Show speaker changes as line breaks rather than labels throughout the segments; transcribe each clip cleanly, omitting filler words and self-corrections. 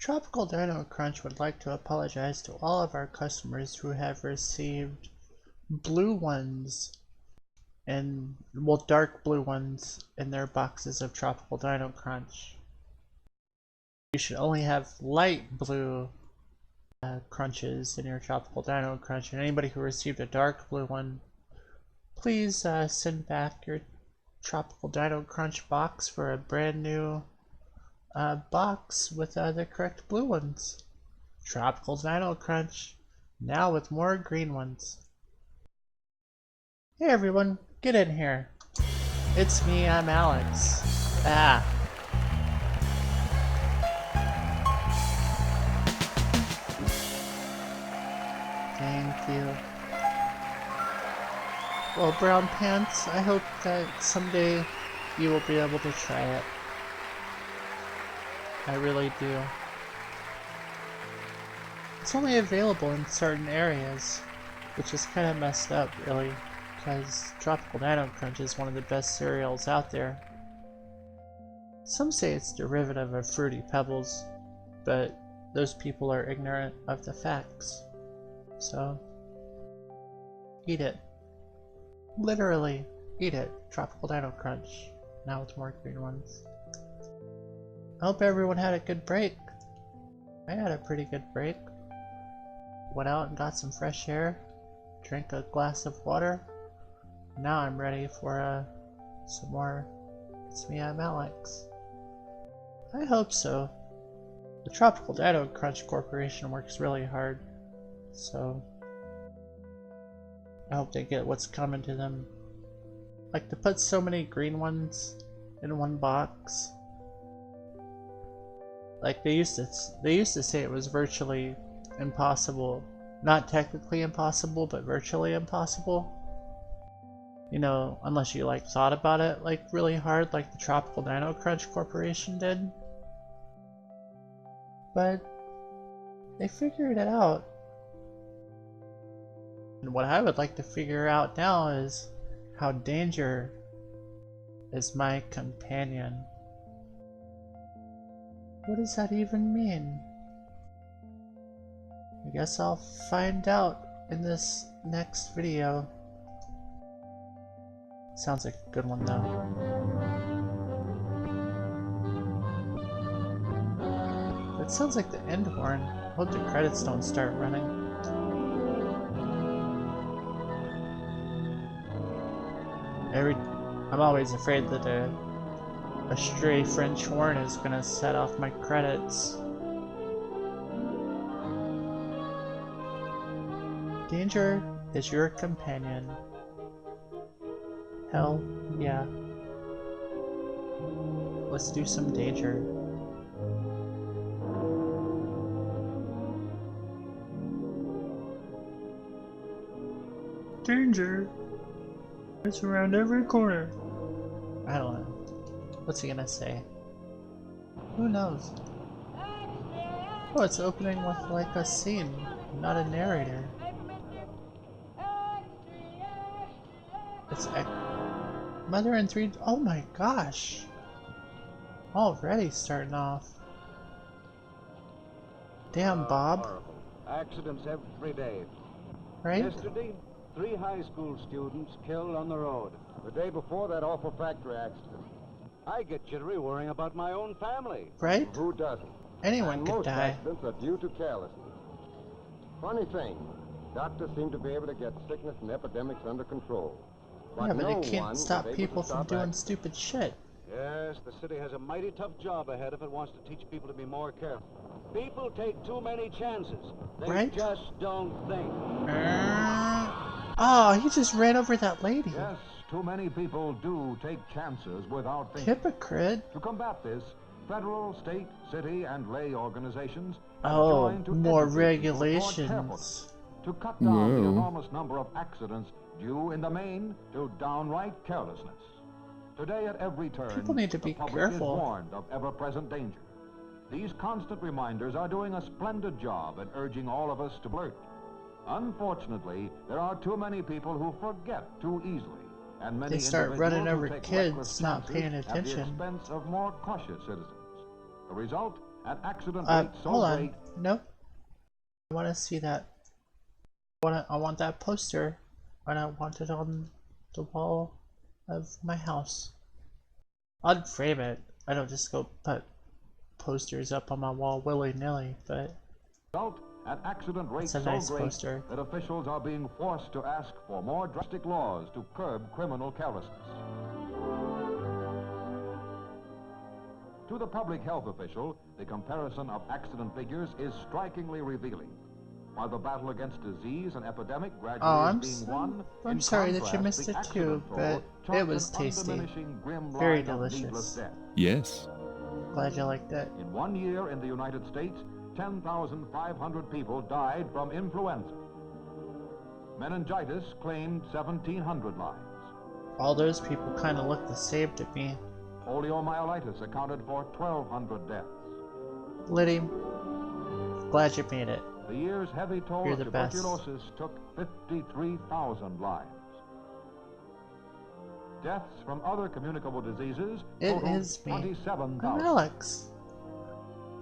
Tropical Dino Crunch would like to apologize to all of our customers who have received blue ones and, well, dark blue ones in their boxes of Tropical Dino Crunch. You should only have light blue crunches in your Tropical Dino Crunch, and anybody who received a dark blue one, please send back your Tropical Dino Crunch box for a brand new box with the correct blue ones. Tropical Dino Crunch, now with more green ones. Hey everyone, get in here. It's me, I'm Alex. Thank you. Well, Brown Pants, I hope that someday you will be able to try it. I really do. It's only available in certain areas, which is kind of messed up, really, because Tropical Dino Crunch is one of the best cereals out there. Some say it's derivative of Fruity Pebbles, but those people are ignorant of the facts. So, eat it. Literally, eat it. Tropical Dino Crunch, now with more green ones. I hope everyone had a good break. I had a pretty good break. Went out and got some fresh air, drank a glass of water. Now I'm ready for some more It's Me, I'm Alex. I hope so. The Tropical Dino Crunch Corporation works really hard, so I hope they get what's coming to them. Like, to put so many green ones in one box. Like, they used to say it was virtually impossible. Not technically impossible, but virtually impossible. You know, unless you like thought about it like really hard, like the Tropical Dino Crunch Corporation did. But they figured it out. And what I would like to figure out now is how Danger is my companion. What does that even mean? I guess I'll find out in this next video. Sounds like a good one though. That sounds like the end horn. Hope the credits don't start running. I'm always afraid that a stray French horn is gonna set off my credits. Danger is your companion. Hell yeah. Let's do some Danger. Danger! It's around every corner. I don't know. What's he gonna say? Who knows? Oh, it's opening with like a scene, not a narrator. It's Mother and Three. Oh my gosh! Already starting off. Damn, Bob.
Horrible. Accidents every day.
Right?
Yesterday, 3 high school students killed on the road. The day before, that awful factory accident. I get jittery worrying about my own family.
Right?
Who doesn't?
Anyone
And
could
most
die.
accidents are due to carelessness. Funny thing, doctors seem to be able to get sickness and epidemics under control. But
Yeah, but
no
they can't
one
stop
was able
people
to
from
stop
doing
accidents.
stupid shit.
Yes, the city has a mighty tough job ahead if it wants to teach people to be more careful. People take too many chances. They
Right?
just don't think.
Oh, he just ran over that lady.
Yes, too many people do take chances without thinking.
Hypocrite.
To combat this, federal, state, city, and lay organizations have
Oh,
joined to
more
educate people toward carefulness,
regulations.
to cut down the enormous number of accidents due in the main to downright carelessness. Today at every turn,
People need to be
the public
careful.
is warned of ever-present danger. These constant reminders are doing a splendid job at urging all of us to alert. Unfortunately, there are too many people who forget too easily, and many
They start running
individuals
over
who take
kids
reckless
not
chances
paying
at the
attention.
expense of more cautious citizens. The result? An accident rate so
Hold on.
great.
Nope. I want to see that. I want that poster, and I want it on the wall of my house. I'd frame it. I don't just go put posters up on my wall willy-nilly, but
An accident rate
it's a
so
nice
great
poster.
that officials are being forced to ask for more drastic laws to curb criminal carelessness. To the public health official, the comparison of accident figures is strikingly revealing. While the battle against disease and epidemic gradually is being won,
I'm
in
sorry that you
contrast,
missed
the
it too,
accident toll
but
charts
it was
an
tasty.
undiminishing grim
Very
line of
delicious.
needless death.
Yes.
Glad you liked it.
In 1 year in the United States, 10,500 people died from influenza. Meningitis claimed 1,700 lives.
All those people kind of look the same to me.
Poliomyelitis accounted for 1,200 deaths.
Liddy, glad you made it.
The year's heavy toll
You're
of
the best.
tuberculosis took 53,000 lives. Deaths from other communicable diseases
It
totaled
is me. I'm
27,000.
Alex.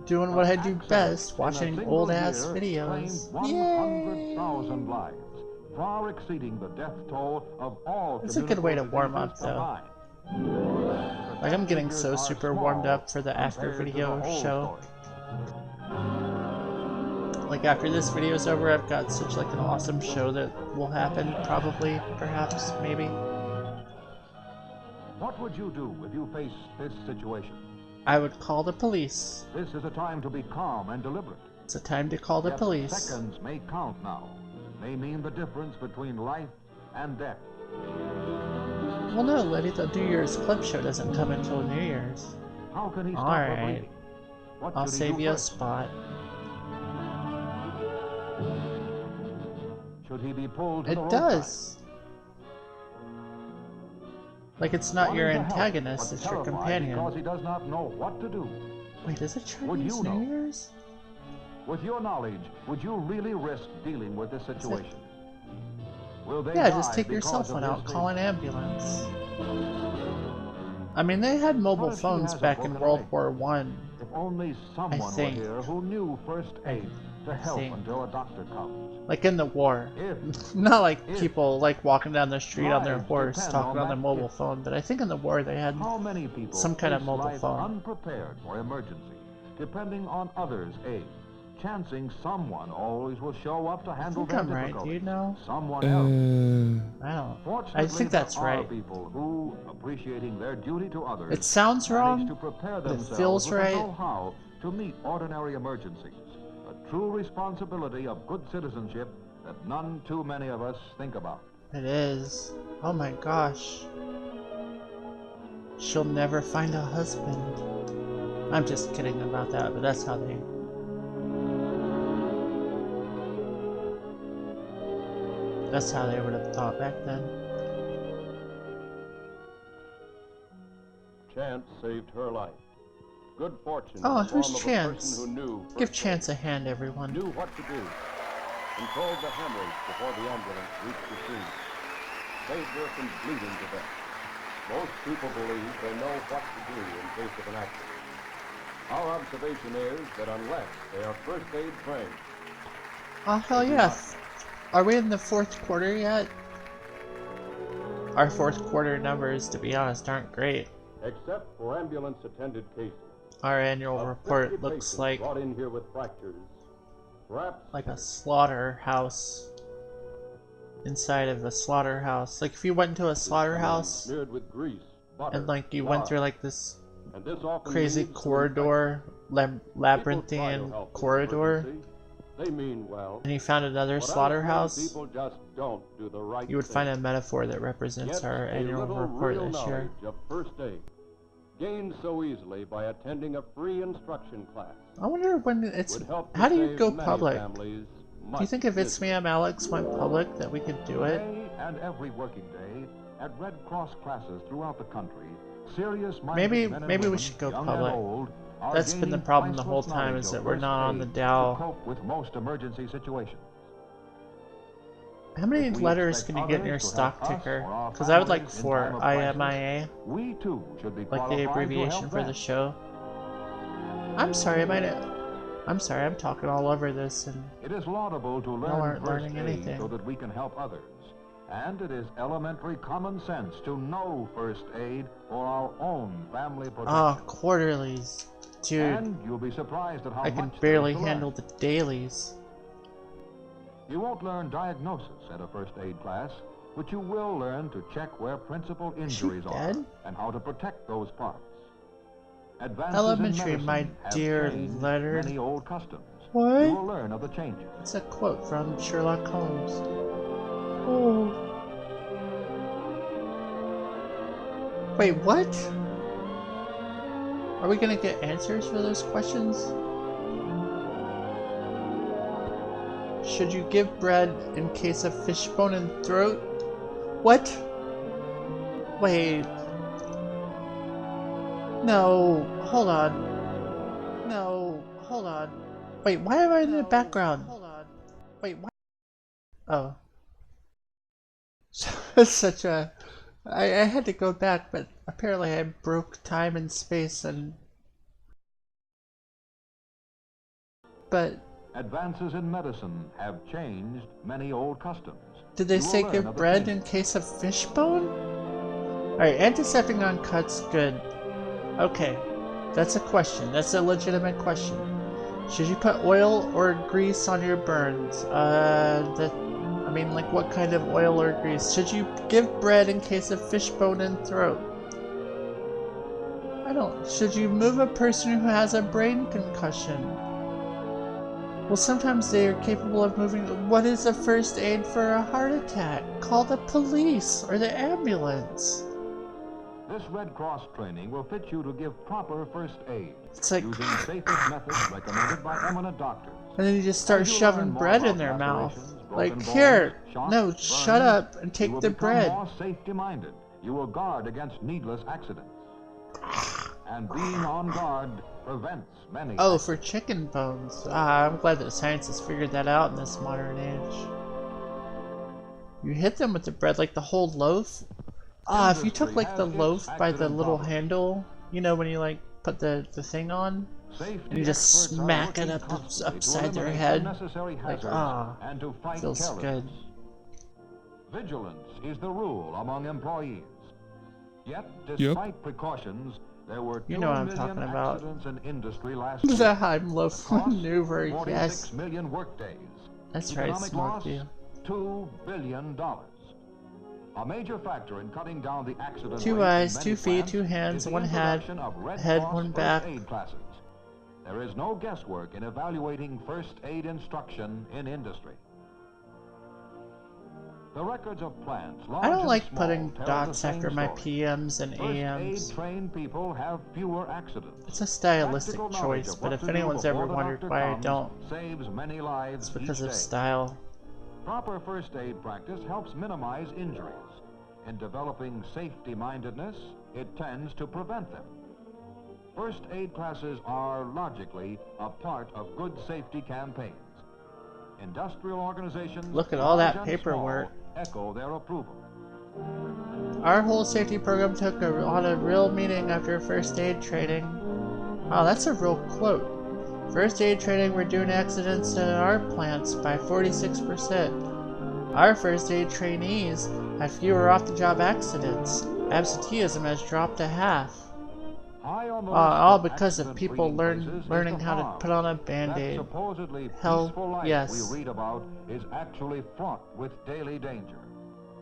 Doing what I do
Accidents
best,
in a
watching
single
old ass
year
videos.
claimed
Yay!
100,000 lives, far exceeding the death toll of all
It's a good way to warm
communicable
up, though.
diseases
Like, I'm getting
combined.
so
Figures are
super
small
warmed up for the
compared
after
to the
video
whole
show.
story.
Like, after this video's over, I've got such like an awesome show that will happen, probably, perhaps, maybe.
What would you do if you faced this situation?
I would call the police.
This is a time to be calm and deliberate.
It's a time to call the
Yet
police.
seconds may count now. May mean the difference between life and death.
Well, no, Liddy, the New Year's clip show doesn't come until New Year's.
How can he stop a
Alright.
bleeding? What
I'll
should he
save
do
you a
first?
spot.
Should he be pulled to the
It
roadside?
does. Like, it's not your
Wanting to help,
antagonist,
but
it's your
terrified
companion.
because he does not know what to do.
Wait, is it
Would
Chinese
you
New
know?
Year's?
With your knowledge, would you really risk dealing with this situation? Will they
Yeah,
die
just take your
because
cell
of
phone
his
out, call an
failure?
ambulance. I mean, they had mobile
What if she
phones
has a
back in
broken
World
leg?
War One.
If only someone were
think.
here who knew first aid to help
think.
until a doctor comes.
Like in the war.
If
Not like
If
people like walking down the street on their
lives
horse
depend
talking
on
on their
that
mobile
if.
phone, but I think in the war they had
How many people
some kind of
face
mobile
life
phone.
unprepared for emergency, depending on others' aid, chancing someone always will show up to
I
handle
think
their
I'm right, do
difficulties.
you know?
Someone else.
I don't.
Fortunately,
I think that's
there are
right.
people who, appreciating their duty to others,
It sounds
manage
wrong,
to prepare
but it
themselves
feels
with the
right.
know-how to meet ordinary emergencies. A true responsibility of good citizenship that none too many of us think about.
It is. Oh my gosh. She'll never find a husband. I'm just kidding about that, but that's how they... That's how they would have thought back then.
Chance saved her life. Good fortune.
Oh,
in the
who's
form of a
Chance?
person who knew
Give
first
Chance
aid,
a hand, everyone.
knew what to do, controlled the hemorrhage before the ambulance reached the scene, saved her from bleeding to death. Most people believe they know what to do in case of an accident. Our observation is that unless they are first aid trained,
Oh, hell yes. Are we in the fourth quarter yet? Our fourth quarter numbers, to be honest, aren't great.
except for ambulance-attended cases,
Our annual
of 50
report looks
patients
like
brought in here with fractures, perhaps
a slaughterhouse inside of a slaughterhouse. Like if you went into a slaughterhouse
smeared with grease, butter,
and like you went
lard,
through like this
and this often
crazy
leads to
corridor,
People try to
labyrinthine
help in
corridor,
emergency. They mean well.
and you found another
but
slaughterhouse,
People just don't do the right
you would
thing.
find a metaphor that represents
Get
our
a
annual
little
report
real
this year.
knowledge of first aid, gained so easily by attending a free instruction class.
I wonder when it's.
Would help to
How do you
save
go
many
public?
families
Do you
much
think if It's
misery.
Me, I'm Alex went public that we could do it?
Today and every working day, at Red Cross classes throughout the country, serious-minded
Maybe-
men and
maybe we
women,
should go
young
public.
and old, are
That's been the
gaining
problem the
priceless
whole time,
knowledge
is
of
that we're
first
not on the
aid
Dow.
to cope with most emergency situations.
How many
If we
letters
expect
can you get in your
others to
stock
help us
ticker?
or our
Because I would like
families in
4,
time of crisis,
IMIA,
We too should be
like the
qualified to
abbreviation
help
for the
them.
show. I'm sorry, I'm sorry, I'm talking all over this, and
It is laudable to
y'all
learn
aren't
first
learning
aid
anything.
so that we can help others. And it is elementary common sense to know first aid for our own family protection.
Oh, quarterlies. Dude,
And you'll be surprised at how
I
much
can
there is
barely
to learn.
handle the dailies.
You won't learn diagnosis at a first aid class, but you will learn to check where principal
Is she
injuries are
dead?
and how to protect those parts. Advances
Elementary,
in
my
medicine have
dear
changed
Leonard.
many old customs.
What?
You will learn of the changes.
It's a quote from Sherlock Holmes. Oh. Wait, what? Are we gonna get answers for those questions? Should you give bread in case of fishbone in throat? What? Wait. No, hold on. No, hold on. Wait, why am I in the background? Hold on. Wait, why? Oh. It's such a... I had to go back, but apparently I broke time and space and... But...
Advances in medicine have changed many old customs.
Did they
You will
say
learn
give
of the
bread
changes.
in case of fishbone? Alright, antiseptic on cuts, good. Okay, that's a question. That's a legitimate question. Should you put oil or grease on your burns? I mean, like what kind of oil or grease? Should you give bread in case of fishbone in throat? I don't. Should you move a person who has a brain concussion? Well, sometimes they are capable of moving. What is a first aid for a heart attack? Call the police or the ambulance.
This Red Cross training will fit you to give proper first aid
It's like,
using safest methods recommended by eminent doctors.
and then you just start
As you
shoving
learn more
bread in
about
their mouth.
lacerations,
Like,
broken
here,
bones, shocks,
no,
burns,
shut up and
you
take
will
the
become
bread.
more safety-minded. You will guard against needless accidents. And being on guard prevents many
Oh,
accidents.
for chicken bones. Ah, I'm glad that science has figured that out in this modern age. You hit them with the bread, like the whole loaf? Ah, if you took like the loaf by the little handle, you know, when you like put the thing on,
Safety
and you just
experts are
smack it
working
up
constantly to
upside their
eliminate
head,
unnecessary
like,
hazards
ah,
and to fight
feels
carelessness.
good.
Vigilance is the rule among employees. Yet, despite precautions, there were 2
You know what I'm
million
talking about.
accidents in industry last year.
The Heimloaf
Cost,
maneuver,
46
yes.
million workdays.
That's right,
Economic loss,
Smokey.
$2 billion. A major factor in cutting down the accident
Two
rate in
eyes,
many
2 feet,
plants
2
is
hands,
the
1 head,
introduction of Red
head,
Cross
1
first
back.
aid classes. There is no guesswork in evaluating first aid instruction in industry. The records of plants, large
I don't
and
like
small,
putting
tell the
dots
same
after my
story.
PMs and
First
AMs.
aid trained people have fewer accidents.
It's a stylistic
Practical knowledge
choice,
of
but
what
if
to do
anyone's
before
ever
the
wondered
doctor
why I
comes
don't,
saves many lives
it's because
each
of
day.
style.
Proper first aid practice helps minimize injuries. In developing safety-mindedness, it tends to prevent them. First aid classes are, logically, a part of good safety campaigns. Industrial organizations,
Look at all that
large and
paperwork.
small, echo their approval.
Our whole safety program took on a real meaning after first aid training. Wow, that's a real quote. First aid training reduced accidents in our plants by 46%. Our first aid trainees had fewer off-the-job accidents. Absenteeism has dropped to half.
High on the list
All
of
because of
accident
people
breeding places is
learning
the
how to
farm.
put on a
That
band-aid.
supposedly
Hell,
peaceful life
yes.
we read about is actually fraught with daily danger.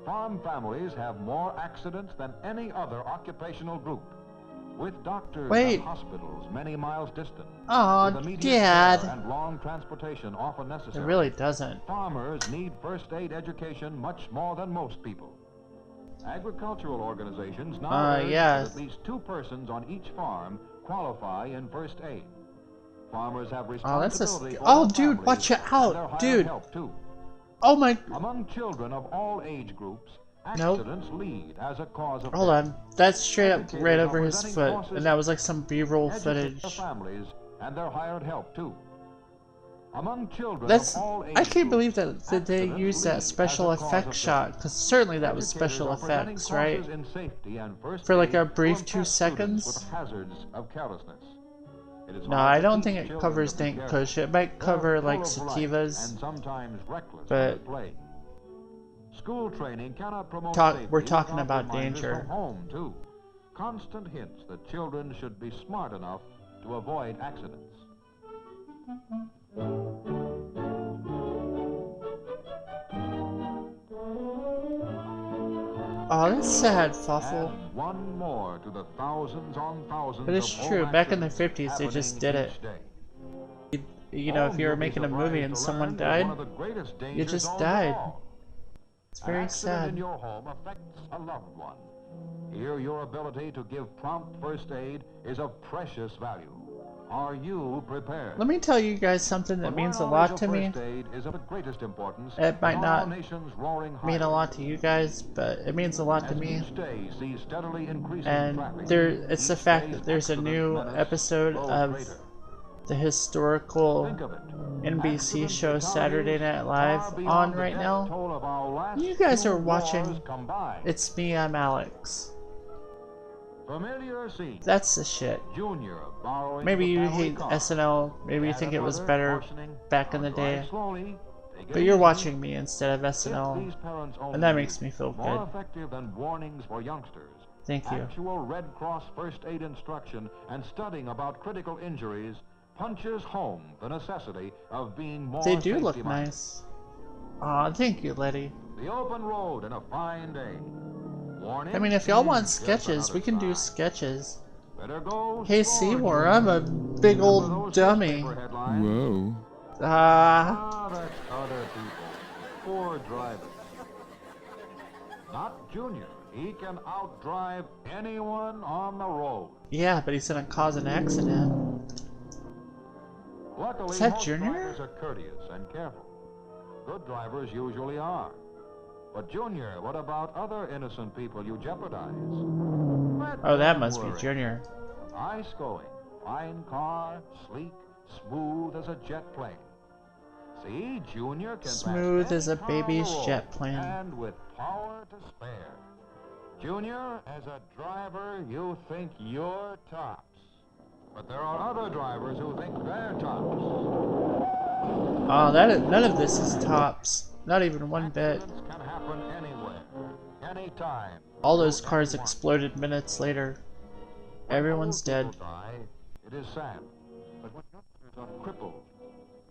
Farm families have more accidents than any other occupational group, with doctors
Wait.
and hospitals many miles distant.
Aw,
with immediate
Dad.
care and long transportation often
It
necessary.
really doesn't.
Farmers need first aid education much more than most people. Agricultural organizations now urge
yes.
that at least 2 persons on each farm qualify in first aid. Farmers have
Oh, that's a
responsibility for
oh,
their
dude,
families
watch it
and their
out,
hired
dude.
help too.
Oh my.
Among children of all age groups,
Nope.
accidents lead as a cause of
Hold
death.
on. That's straight up
Educators
right
are
over his
presenting
foot,
courses
and that was like some B-roll
Educate
footage.
their families and their hired help too. Among children
That's.
of all age
I can't believe
groups,
that they
accidents
used
lead
that
as
special
a cause of
effect
death.
shot, because certainly that was
Educators
special
are presenting
effects, right?
courses in safety and first
For like
aid
a brief
to
2
impress students
seconds.
with hazards of carelessness. It is
No,
hard
I
to
don't
teach
think it
children
covers
to be
Dank
careful.
Kush. It might
They're
cover
full
like
of life
sativas.
and sometimes reckless
but-
when they play. School training cannot promote safety
we're talking
without
about
reminders
danger.
from home too. Constant hints that children should be smart enough to avoid accidents.
Oh, that's sad, Fuffle.
And one more to the thousands on thousands
But it's
of home
true, back in the
accidents
50s, they just
happening
did it.
each day.
You know, if you were
Home, you'll be
making a movie
surprised
and
to
someone
learn, is
died,
one of the greatest
you
dangers
just
of
died.
all.
It's
An
very
accident in
sad.
your home affects a loved one. Here, your ability to give prompt first aid is of precious value. Are you prepared?
Let me tell you guys something that
But
means a
while
lot
knowledge
to
of
me.
first aid is of the greatest importance,
It might
on
not
our nation's roaring
mean a
highways,
lot to you guys, but it means a lot to
as
me.
each day sees steadily increasing
And
traffic,
it's the
each
fact
day's
that there's a
accident
new
menace
episode
grows
of
greater.
the historical
Think of it.
NBC
Accident
show
fatalities
Saturday Night
far
Live
beyond
on
the
right
death
now.
toll of our last
You guys
two
are watching
wars combined.
It's Me, I'm Alex.
Familiar scene.
That's the shit.
Junior borrowing
Maybe
the
you
family
hate
car.
SNL, maybe you
Dad
think
and
it was
mother
better
cautioning,
back in
"Now
the
drive
day,
slowly, take it
but you're
easy."
watching me instead of
If
SNL,
these parents only
and that
knew,
makes me feel
more
good.
effective than warnings for youngsters.
Thank you.
Actual Red Cross first aid instruction and studying about critical injuries punches home the necessity of being more
They do look
safety-minded.
nice. Aw, thank you, Letty.
The open road and a fine day. Warning,
I mean, if y'all want
just
sketches, we
another
can do
sign.
sketches.
Better go
Hey
slower,
Seymour,
Junior.
I'm a big
Remember
old
those
dummy.
newspaper headlines?
Whoa.
Ah,
That's other people. Poor drivers. Not Junior. He can outdrive anyone on the road.
yeah, but he's gonna cause an accident.
Luckily,
Is that
most
Junior?
drivers are courteous and careful. Good drivers usually are. But Junior, what about other innocent people you jeopardize? Let
Oh, that
them
must be
worry.
Junior.
Nice going. Fine car, sleek, smooth as a jet plane. See, Junior can pass
Smooth as
any
a
car on the
baby's
road,
jet plane.
and with power to spare. Junior, as a driver, you think you're tops. But there are other drivers who think they're tops.
Oh, none of this is tops. Not even one bit.
Accidents can happen anywhere, anytime.
All those cars exploded minutes later. Everyone's
When old
dead.
people die, it is sad. But when youngsters are crippled,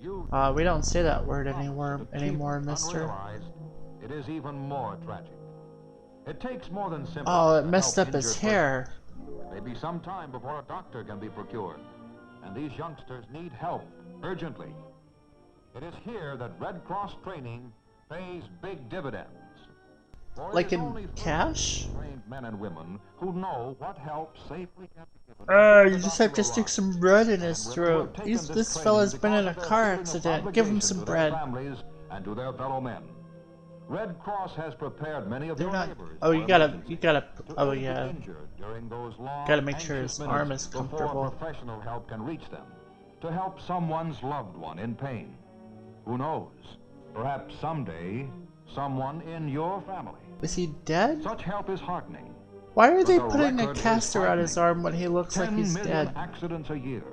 you
We don't say that word anymore,
achievement
mister.
unrealized, it is even more tragic. It takes more than sympathy
Oh, it
to
messed
help
up his
injured
hair.
persons. It may be some time before a doctor can be procured, and these youngsters need help urgently. It is here that Red Cross training pays big dividends. For it
Like
is
in
only through
cash?
trained men and women who know what help safely can be given. before
You
the
just have
doctor
to stick
arrives.
some bread in his
And women who
throat.
have taken
This
training
fella's been in a
because of their
car
feeling of
accident. Give him
obligation
some
to their
bread.
families and to their fellow men. Red Cross has prepared many of
They're
your
not.
neighbors.
Oh,
for
you gotta.
emergencies, to
Oh
aid the
yeah.
injured during those long,
Gotta make sure
anxious
his arm
minutes
is
before
comfortable.
professional help can reach them. To help someone's loved one in pain. Who knows? Perhaps someday, someone in your family.
Is he dead?
Such help is heartening.
Why are they
the
putting a
record is
cast around his arm when he looks like
10
he's
million
dead?
accidents a year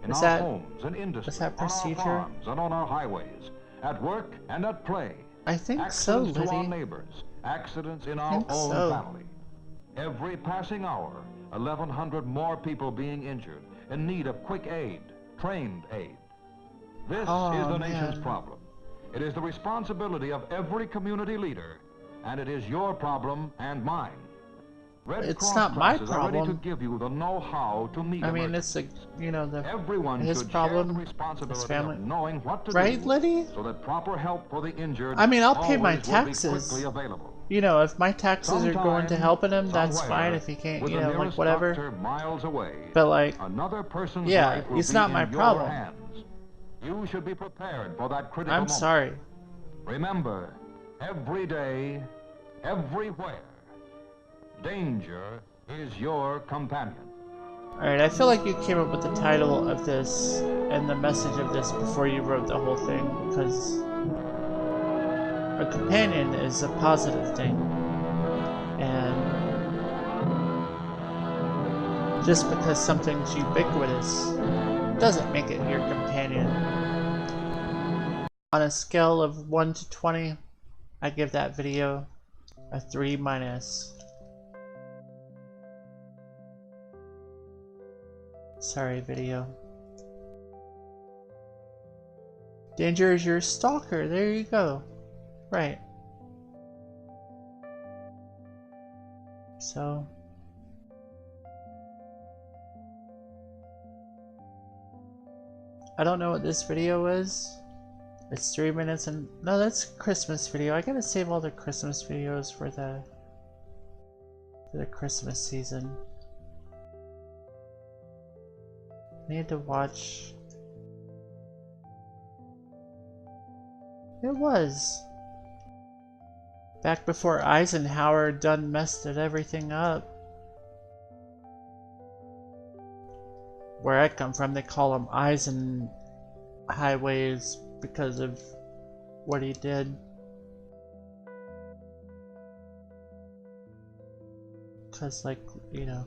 in
Is
our
that-
homes and industry,
that
on
procedure?
our farms and on our highways, at work and at play.
I think so,
Accidents to our
Liddy.
neighbors, accidents in our
think
own
so.
family. Every passing hour, 1,100 more people being injured, in need of quick aid, trained aid. This
Oh,
is the nation's
man.
problem. It is the responsibility of every community leader, and it is your problem and mine. Red
It's
Cross
not my
classes are ready to
problem.
give you the know-how to meet
I mean, it's
emergencies.
the
Everyone
his
should
problem,
share the
his
responsibility
family.
of knowing what to
Right,
do
Liddy?
so that proper help for the injured
I mean, I'll pay my
always will be
taxes.
quickly available.
If my taxes are going to
Sometime,
helping him, that's
somewhere,
fine. If he can't,
with the
like
nearest
whatever.
doctor miles away,
But like,
another person's
yeah,
life will
it's
be
not
in
my
your
problem.
hands. You should be prepared for that critical
I'm
moment.
sorry.
Remember, every day, everywhere, danger is your companion.
Alright, I feel like you came up with the title of this and the message of this before you wrote the whole thing, because a companion is a positive thing. And just because something's ubiquitous doesn't make it your companion. On a scale of 1 to 20, I give that video a 3-. Sorry, video. Danger is your stalker. There you go. Right. So. I don't know what this video is. It's 3 minutes and no, that's Christmas video. I gotta save all the Christmas videos for the Christmas season. I need to watch. It was back before Eisenhower done messed everything up. Where I come from, they call them Eisen highways because of what he did. Cause like, you know.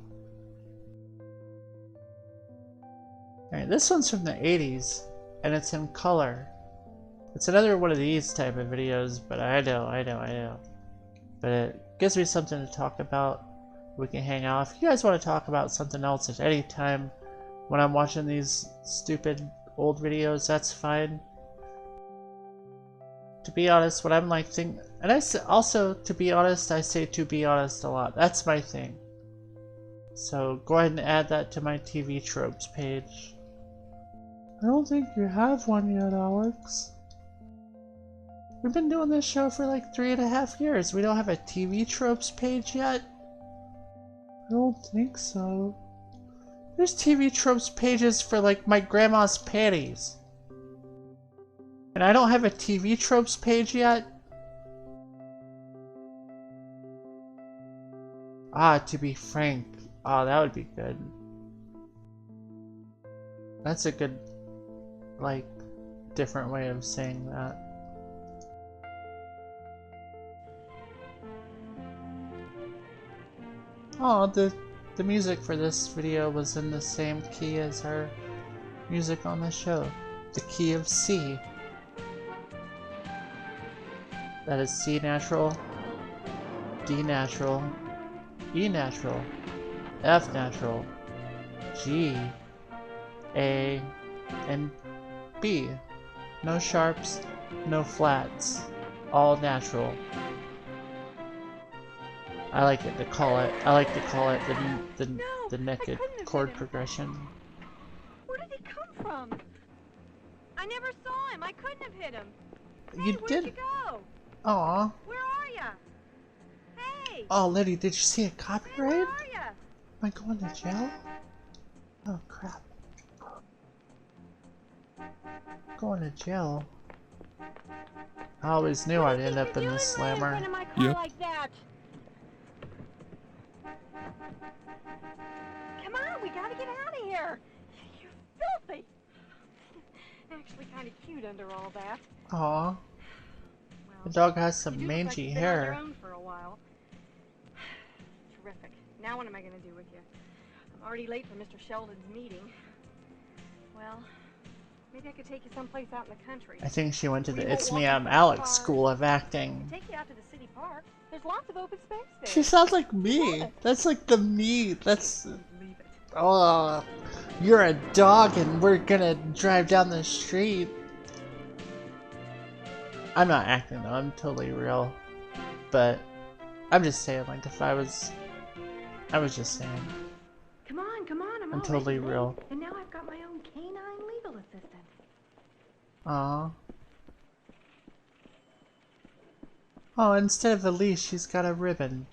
Alright, this one's from the 80s, and it's in color. It's another one of these type of videos, but I know. But it gives me something to talk about. We can hang out. If you guys want to talk about something else at any time when I'm watching these stupid old videos, that's fine. To be honest, what I'm like thinking, and I say, also, to be honest, I say to be honest a lot. That's my thing. So go ahead and add that to my TV tropes page. I don't think you have one yet, Alex. We've been doing this show for like 3.5 years. We don't have a TV tropes page yet? I don't think so. There's TV tropes pages for like my grandma's panties. And I don't have a TV tropes page yet? Ah, to be frank. Ah, that would be good. That's a good, like, different way of saying that. Oh, the music for this video was in the same key as our music on the show. The key of C. That is C natural, D natural, E natural, F natural, G, A, and B. No sharps, no flats. All natural. I like to call it the naked chord progression.
Where did he come from? I never saw him. I couldn't have hit him.
You
Hey, where'd
did.
you go?
Aw.
Where are ya? Hey!
Oh, Liddy, did you see a
Hey,
copyright?
where
Am
are ya?
I going to jail? Oh crap. Going to jail. I always knew I'd end up in the slammer.
Yep. Like that? Come on, we gotta get out of here. You're filthy. Actually, kind of cute under all that.
Aw.
Well,
The dog has some
you do look
mangy
like you've been on your
hair.
own for a while. Terrific. Now what am I gonna do with you? I'm already late for Mr. Sheldon's meeting. Well, maybe I could take you someplace out in the country.
I think she went to the
We won't
It's
walk
Me,
into
I'm
the
Alex
park.
School of Acting.
Take you out to the city park. There's lots of open space there.
She sounds like me. That's like the me. That's...
Leave it.
Oh, you're a dog and we're gonna drive down the street. I'm not acting though, I'm totally real. But I'm just saying, like, if I was just saying.
Come on, I'm
I'm
all
totally
ready.
real.
And now I've got my own canine legal assistant.
Aw. Oh, instead of a leash, she's got a ribbon.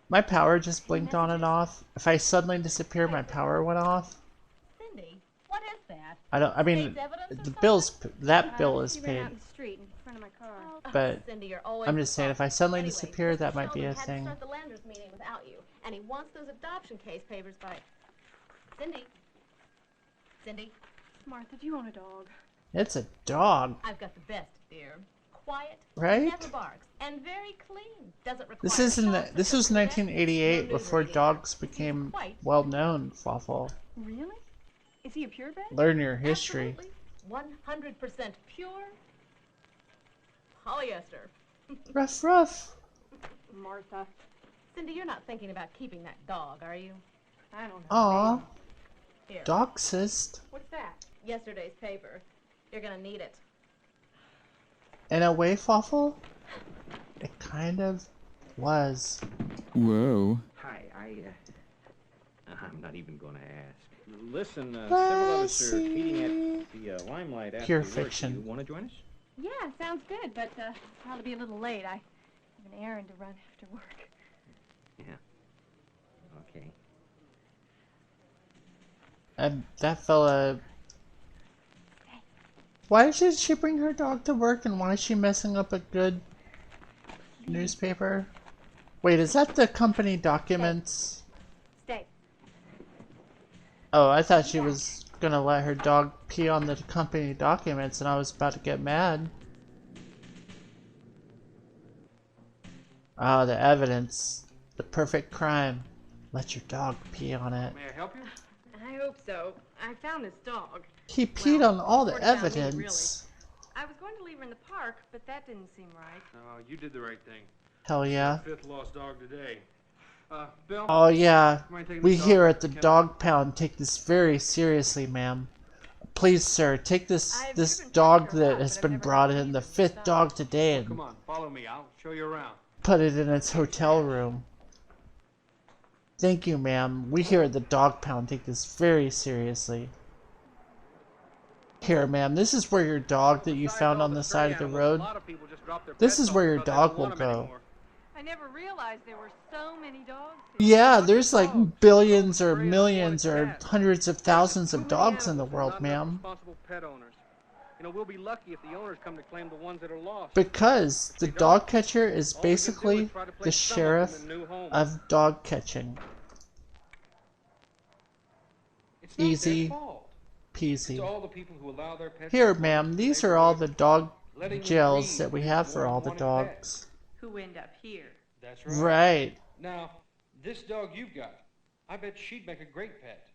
My power just blinked on and off. If I suddenly disappear, my power went off.
Cindy, what is that?
I mean, the bill's, that bill is
She ran
paid.
out in the street in front of my car.
But
Cindy, you're always
I'm just saying, if I suddenly
Anyway,
disappear, that
Mr.
might be a
Sheldon
thing.
had to start the landers meeting without you, and he wants those adoption case papers by... Cindy? Cindy?
Martha, do you own a dog?
It's a dog,
I've got the best, dear. Quiet,
right?
never barks, and very clean. Doesn't require...
This is in the,
shots
this
or
was
protect.
1988
No
before
news
dogs
radio.
became
Quite.
well known, Fawful.
Really? Is he a purebred?
Learn your history.
Absolutely. 100% pure polyester.
Ruff, ruff.
Martha,
Cindy, you're not thinking about keeping that dog, are you?
I don't know.
Aw,
Here.
doxist.
What's that?
Yesterday's paper. You're gonna need it.
In a way, Fawful, it kind of was.
Whoa.
Hi, I'm not even going to ask. Listen, several of us are meeting at the Limelight after
Pure
work.
fiction.
You want to join us?
Yeah, sounds good, but probably be a little late. I have an errand to run after work.
Yeah. Okay.
And that fella. Why should she bring her dog to work, and why is she messing up a good newspaper? Wait, is that the company documents?
Stay.
Oh, I thought she was gonna let her dog pee on the company documents, and I was about to get mad. Ah, the evidence. The perfect crime. Let your dog pee on it.
May I help you?
I hope so. I found this dog.
He peed
Well,
on all the
sort of found me,
evidence.
I was going to leave her in the park, but that didn't seem right.
Oh, you did the right thing.
Hell yeah.
Fifth lost dog today. Bill?
Oh yeah.
Mind taking
We
this
here
dog
at the
to the
dog pound take this very seriously, ma'am. Please, sir, take this
I've
this
driven
dog
past her a
that
lot,
has
but I've
been
never
brought
had
in, the
either
5th
stop.
dog today,
Come
and
on, follow me. I'll show you around.
put it in its hotel room. Thank you, ma'am. We here at the dog pound take this very seriously. Here, ma'am, this is where your dog that you
Besides
found
all
on the
stray
side of the
animals,
road.
A lot of people just drop their
This
pets
is where
off
your
because they
dog
don't
will
want 'em
go.
anymore.
I never realized there were so many dogs here.
Yeah, there's like
Dogs.
billions or
Stray and
millions or
unwanted cats.
hundreds of
There's
thousands
too
of
many
dogs in the
animals and
world,
not enough
ma'am.
responsible pet owners. You know, we'll be lucky if the owners come to claim the ones that are lost.
Because the
They don't.
dog catcher is
All we can do is
basically
try to
the
place some of them
sheriff
in new homes.
of dog catching.
It's not their
Easy
fault. It's
peasy.
all the people who allow their pets
Here,
to
ma'am,
work,
these
make
are all
money,
the dog
letting them
jails
breed
that we
with
have for all the
unwanted
dogs.
pets.
Who end up here?
That's right.
Right.
Now, this dog you've got, I bet she'd make a great pet.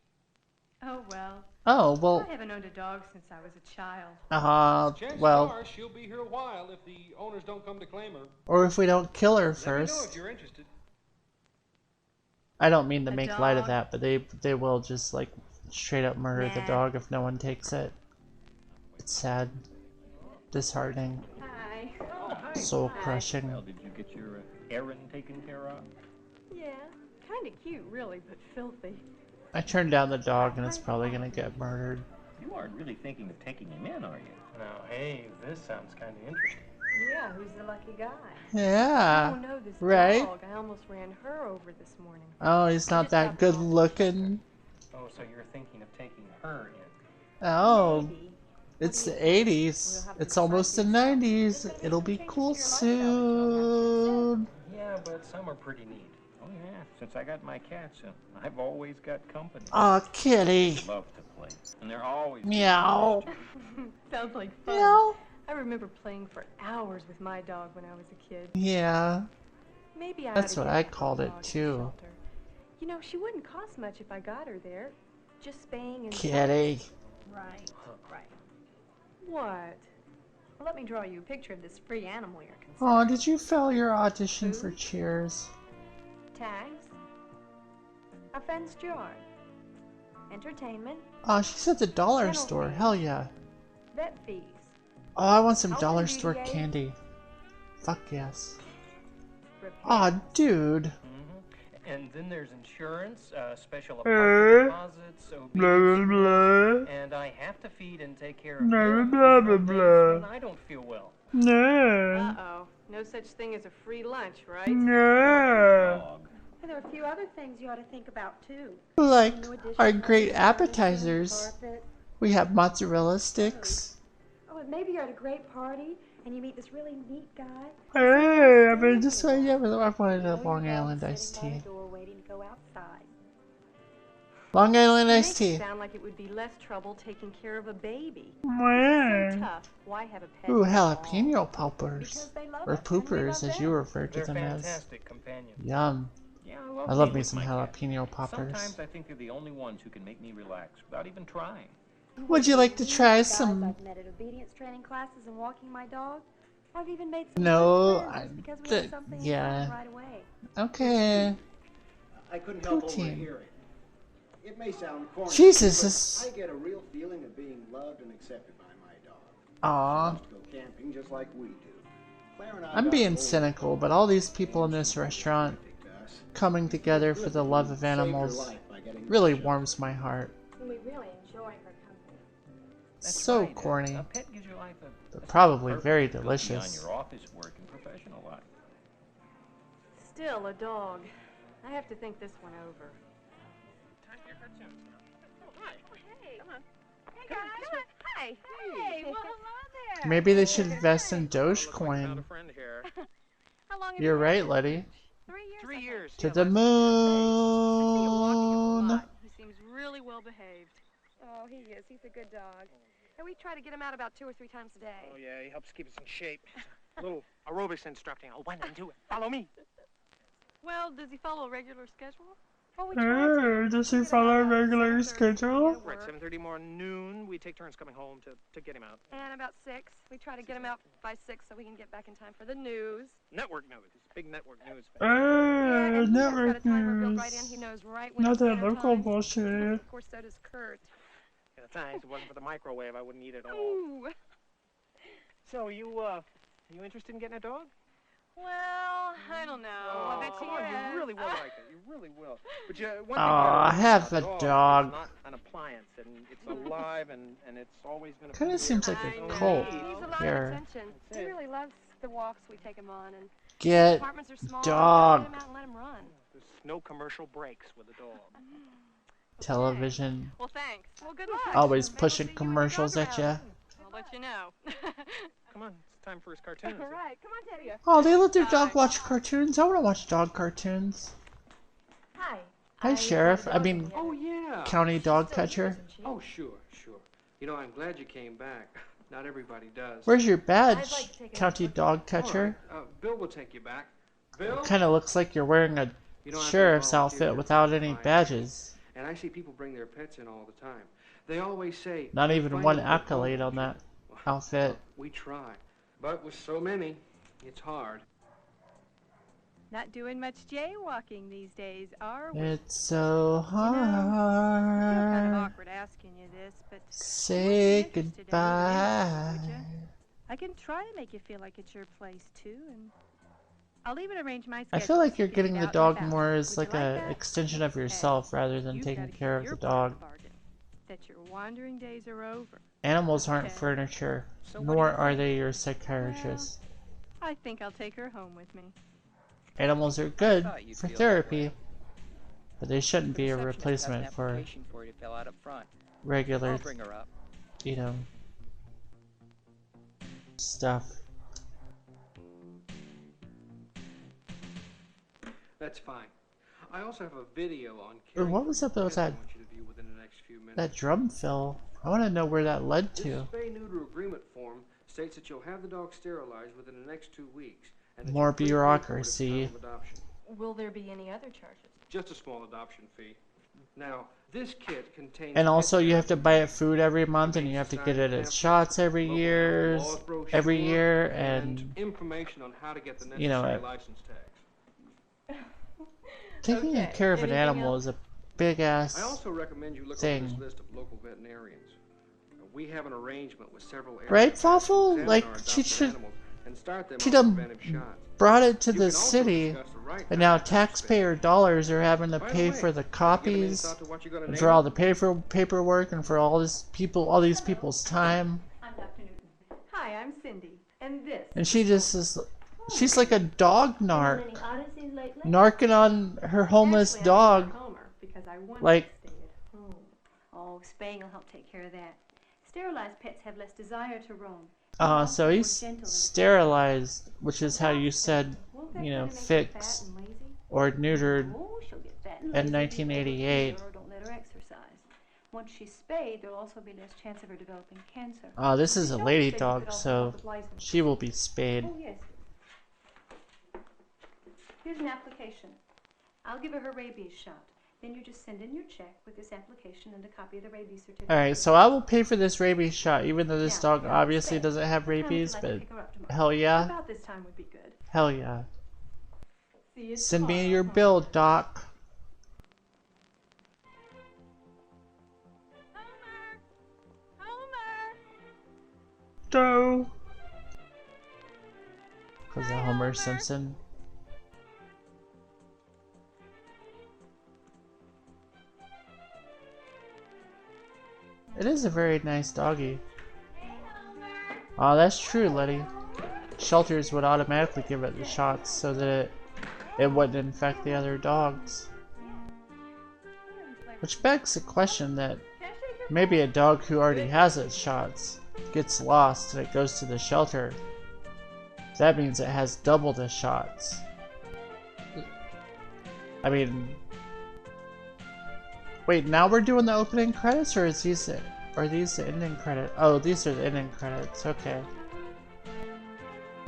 Oh, well.
Oh,
I
well,
haven't owned a dog since I was a child.
Chances
well,
are she'll be here a while if the owners don't come to claim her.
or if we don't kill her
Let me know if
first.
you're interested.
I don't mean to
A
make light of
dog?
that, but they will just like straight up murder the
Nah.
dog if no one takes it. It's sad, disheartening,
Hi.
Oh, hi.
soul crushing.
Well, did you get your errand taken care of?
Yeah, kind of cute, really, but filthy.
I turned down the dog and it's probably gonna get murdered.
You aren't really thinking of taking him in, are you?
Now, hey, this sounds kind of interesting.
Yeah, who's the lucky guy?
Yeah.
Oh no, this
right?
dog. I almost ran her over this morning.
Oh, he's not that good looking.
Oh, so you're thinking of taking her in?
Oh,
Maybe.
it's the
What do you think?
80s.
We'll have to
It's almost the
decide
90s. It'll be cool soon.
Yeah, but some are pretty neat. Oh, yeah. Since I got my cats, I've always got company.
Aw, kitty.
They love to play. And they're always...
Meow.
Sounds like fun.
Meow.
I remember playing for hours with my dog when I was a kid.
Yeah.
Maybe I.
That's
ought to
what
get
I
a
called it,
dog in the
too.
shelter. You know, she wouldn't cost much if I got her there. Just spaying and.
Kitty.
Right. Right. What? Well, let me draw you a picture of this free animal you're considering.
Oh, did you fail your audition for
Food?
Cheers?
Tags. A fenced yard. Entertainment.
Oh, she's at the dollar
Dental
store.
fees.
Hell yeah.
Vet fees.
Oh, I want some
Health
dollar
and
store
beauty aids.
candy. Fuck yes.
Repairs.
Aw, dude.
And then there's insurance, special
Eh?
apartment deposits,
Blah,
obedience
blah,
rules,
blah.
and I have to feed and take care of
Blah,
them
blah, blah,
on days
blah.
when I don't feel well.
No.
Uh-oh. No such thing as a free lunch, right?
No.
Dog.
And there are a few other things you ought to think about, too.
Like
No additional
our great
furniture,
appetizers.
carpet.
We have mozzarella sticks.
Oh, and maybe you're at a great party and you meet this really neat guy.
Hey, I mean, just I wanted
You
a
know
Long
your dog's
Island iced
sitting by
tea.
the door waiting to go outside.
Long Island
It
iced
makes
tea.
it sound like it would be less trouble taking care of a baby. So
Mwah.
tough. Why have a pet?
Ooh,
at all?
jalapeno poppers.
Because they love
Or
us and we love
poopers, as you
them.
refer to
They're
them as.
fantastic companions.
Yum.
Yeah, Yeah,
I love me
with
some
my cat.
jalapeno poppers.
Sometimes I think they're the only ones who can make me relax without even trying.
Would you like to try
Guys
some?
I've met at obedience training classes and walking my dog. I've even made some
No,
good friends just because we had something in
yeah.
common right away.
Okay.
I couldn't help
Poutine.
overhearing. It may sound corny,
Jesus,
but
this.
I get a real feeling of being loved and accepted by my dog.
Aw.
She loves to go camping just like we do. Claire and I
I'm
got
being
old
cynical, but all these people in this restaurant coming together for the love of
saved her
animals
life by getting
really
the shot.
warms my heart.
We really enjoy her company.
That's
So
right.
corny,
A pet gives your life
but probably
purpose
very
that goes
delicious.
beyond your office work and professional life.
Still a dog. I have to think this one over.
Time for your cartoons now.
Hi. Hey. Come on. Hey, guys. Hi. Hey. Well, hello there.
Maybe they should invest in
Looks like I found a
Dogecoin.
friend here.
How long have
You're
you
right, Letty.
3 years.
3 years.
To
yeah,
the
last-
I see you walking him a
moon.
lot. He seems really well behaved.
Oh, he is. He's a good dog. And we try to get him out about 2 or 3 times a day.
Oh, yeah, he helps keep us in shape. A little aerobics instructing. Oh, why not do it? Follow me.
Well, does he follow a regular schedule?
Oh, we try to.
Does he
Get him
follow a
out about
regular
7:30
schedule?
at
Right,
work.
7:30 more noon. We take turns coming home to get him out.
And about 6. We try to get him out by 6 so we can get back in time for the news.
Network news. It's big network news.
Yeah, and he's got a
Network
timer built right in.
news.
He knows right when
Not
it's
that
dinner
local
time.
bullshit.
Of course, so does Kurt.
Yeah, that's nice. If it wasn't for the microwave, I wouldn't eat it all.
Ooh.
So, you interested in getting a dog?
Well, I don't know. I bet
come
you
on,
is.
you really will like it. You really will. But one thing
Aw,
better
have a
about
dog.
It's not an appliance, and it's alive, and it's always going to.
Kinda seems like
a
a
cult.
He needs a lot
Here.
of attention.
That's
He
it.
really loves the walks we take him on, and
Get
apartments are small.
dog.
Let him out and let him run.
There's no commercial breaks with a dog.
television.
Well, thanks. Well, good luck.
Always
Maybe
pushing
we'll see you in the
commercials
dog
at ya.
round. I'll let you know.
Come on, it's time for his cartoons.
All right, come on, Teddy.
Oh, they let their dog watch cartoons? I want to watch dog cartoons.
Hi.
Hi, Sheriff. I mean,
Oh, yeah.
County Dog Catcher.
Oh, sure, sure. You know, I'm glad you came back. Not everybody does.
Where's your
I'd
badge,
like to take a
County
look.
Dog
All
Catcher?
right, Bill will take you back. Bill?
Kind of looks like you're wearing a
You know, I've been
sheriff's
volunteering
outfit without
for
any
5
badges.
And I see people bring their pets in all the time. They always say...
Not even
"Find
one
a good
accolade
dog."
on that outfit.
We try. But with so many, it's hard.
Not doing much jaywalking these days, are we?
It's so
I feel kind of
hard.
awkward asking you this, but
Say
interested in
goodbye.
would ya? I can try to make you feel like it's your place too, and I'll even arrange my
I
schedule.
feel like
so
you're
you can
getting
get
the
out
dog
and about.
more as
Would
like
you
a
that?
extension of
Hey,
yourself rather than
you've
taking
gotta
care
keep
of the
your part
dog.
the bargain, that your wandering days are over.
Animals aren't
Okay.
furniture,
So what do
nor
you
are
think?
they your psychiatrist.
I think I'll take her home with me.
Animals are good
thought you'd
for
feel that
therapy, but they shouldn't be a
Receptionist has an
replacement for
application for you to fill out up front.
regular,
I'll bring her up.
Stuff.
That's fine. I also have a video on
Ooh, what was up with
kids I
that,
want you to view within the next few minutes.
that drum fill? I want to know where that led
This
to.
spay-neuter agreement form states that you'll have the dog sterilized within the next 2 weeks. And that
More
you're free to report it at the time
bureaucracy.
of adoption.
Will there be any other charges?
Just a small adoption fee. Now, this kit contains...
And also,
pet
you have to
therapy,
buy it food every month, and you have to get it at shots every
local
year,
laws brochure,
every year, and
information on how to get the necessary
you know,
license tags.
taking
Okay,
care of an
anything
animal
else?
is a big ass
I also recommend you look
thing.
over this list of local veterinarians. We have an arrangement with several areas
Right,
to
Fawful?
examine
Like,
our
she
adopted
should-
animals and start them
she
on
done
preventive shots.
brought it to
You
the
can also
city,
discuss the right
and
time
now
to
taxpayer dollars are having to
By the
pay
way,
for the
have you given any
copies,
thought to what you're gonna
and
name
for all
it?
the paperwork, and for all these people's time.
I'm Dr. Newton. Hi, I'm Cindy. And this.
And she just is, she's like a dog narc,
Any oddities lately?
narking on her homeless
Actually, I'm
dog.
a Homer because I want
Like,
to stay at home. Oh, spaying will help take care of that. Sterilized pets have less desire to roam.
so he's sterilized, which is how you said, you know, fixed or neutered
Oh, she'll get fat and
in
lazy.
1988.
Don't let her exercise. Once she's spayed, there'll also be less chance of her developing cancer.
This is a
Doctor
lady
said you
dog,
could also
so
help with licensing.
she will be spayed.
Oh, yes. Here's an application. I'll give her rabies shot. Then you just send in your check with this application and a copy of the rabies certificate.
Alright, so I will pay for this rabies shot, even though this dog obviously doesn't have rabies, but hell yeah.
About this time would be good.
Hell yeah.
See you
Send me
tomorrow.
your bill, Doc. No. Because of Homer Simpson. It is a very nice doggy. Oh, that's true, Letty. Shelters would automatically give it the shots so that it wouldn't infect the other dogs. Which begs the question that maybe a dog who already has its shots gets lost and it goes to the shelter. That means it has double the shots. I mean... Wait, now we're doing the opening credits, or are these the ending credits? Oh, these are the ending credits, okay.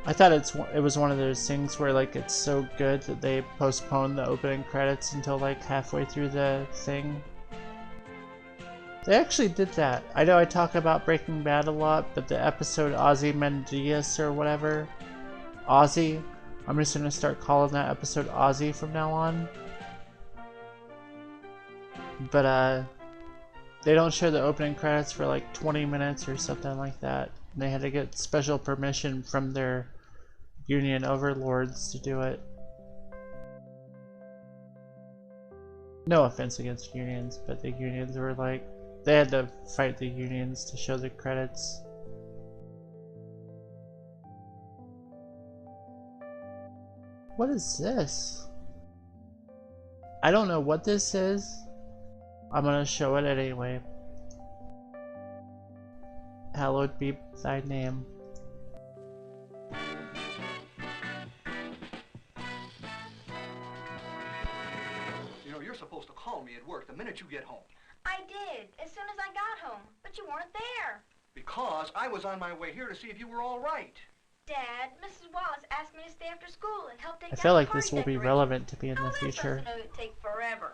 I thought it was one of those things where like it's so good that they postpone the opening credits until like halfway through the thing. They actually did that. I know I talk about Breaking Bad a lot, but the episode Ozymandias or whatever, Ozzy, I'm just gonna start calling that episode Ozzy from now on. But they don't show the opening credits for like 20 minutes or something like that. And they had to get special permission from their union overlords to do it. No offense against unions, but the unions were like, they had to fight the unions to show the credits. What is this? I don't know what this is. I'm gonna show it anyway. Hallowed be thy name.
You know, you're supposed to call me at work the minute you get home.
I did, as soon as I got home, but you weren't there.
Because I was on my way here to see if you were all right.
Dad, Mrs. Wallace asked me to stay after school and help take
I
down
feel
the
like
party
this will be
decorations.
relevant to me in
How
the
am I supposed
future.
to know it'd take forever?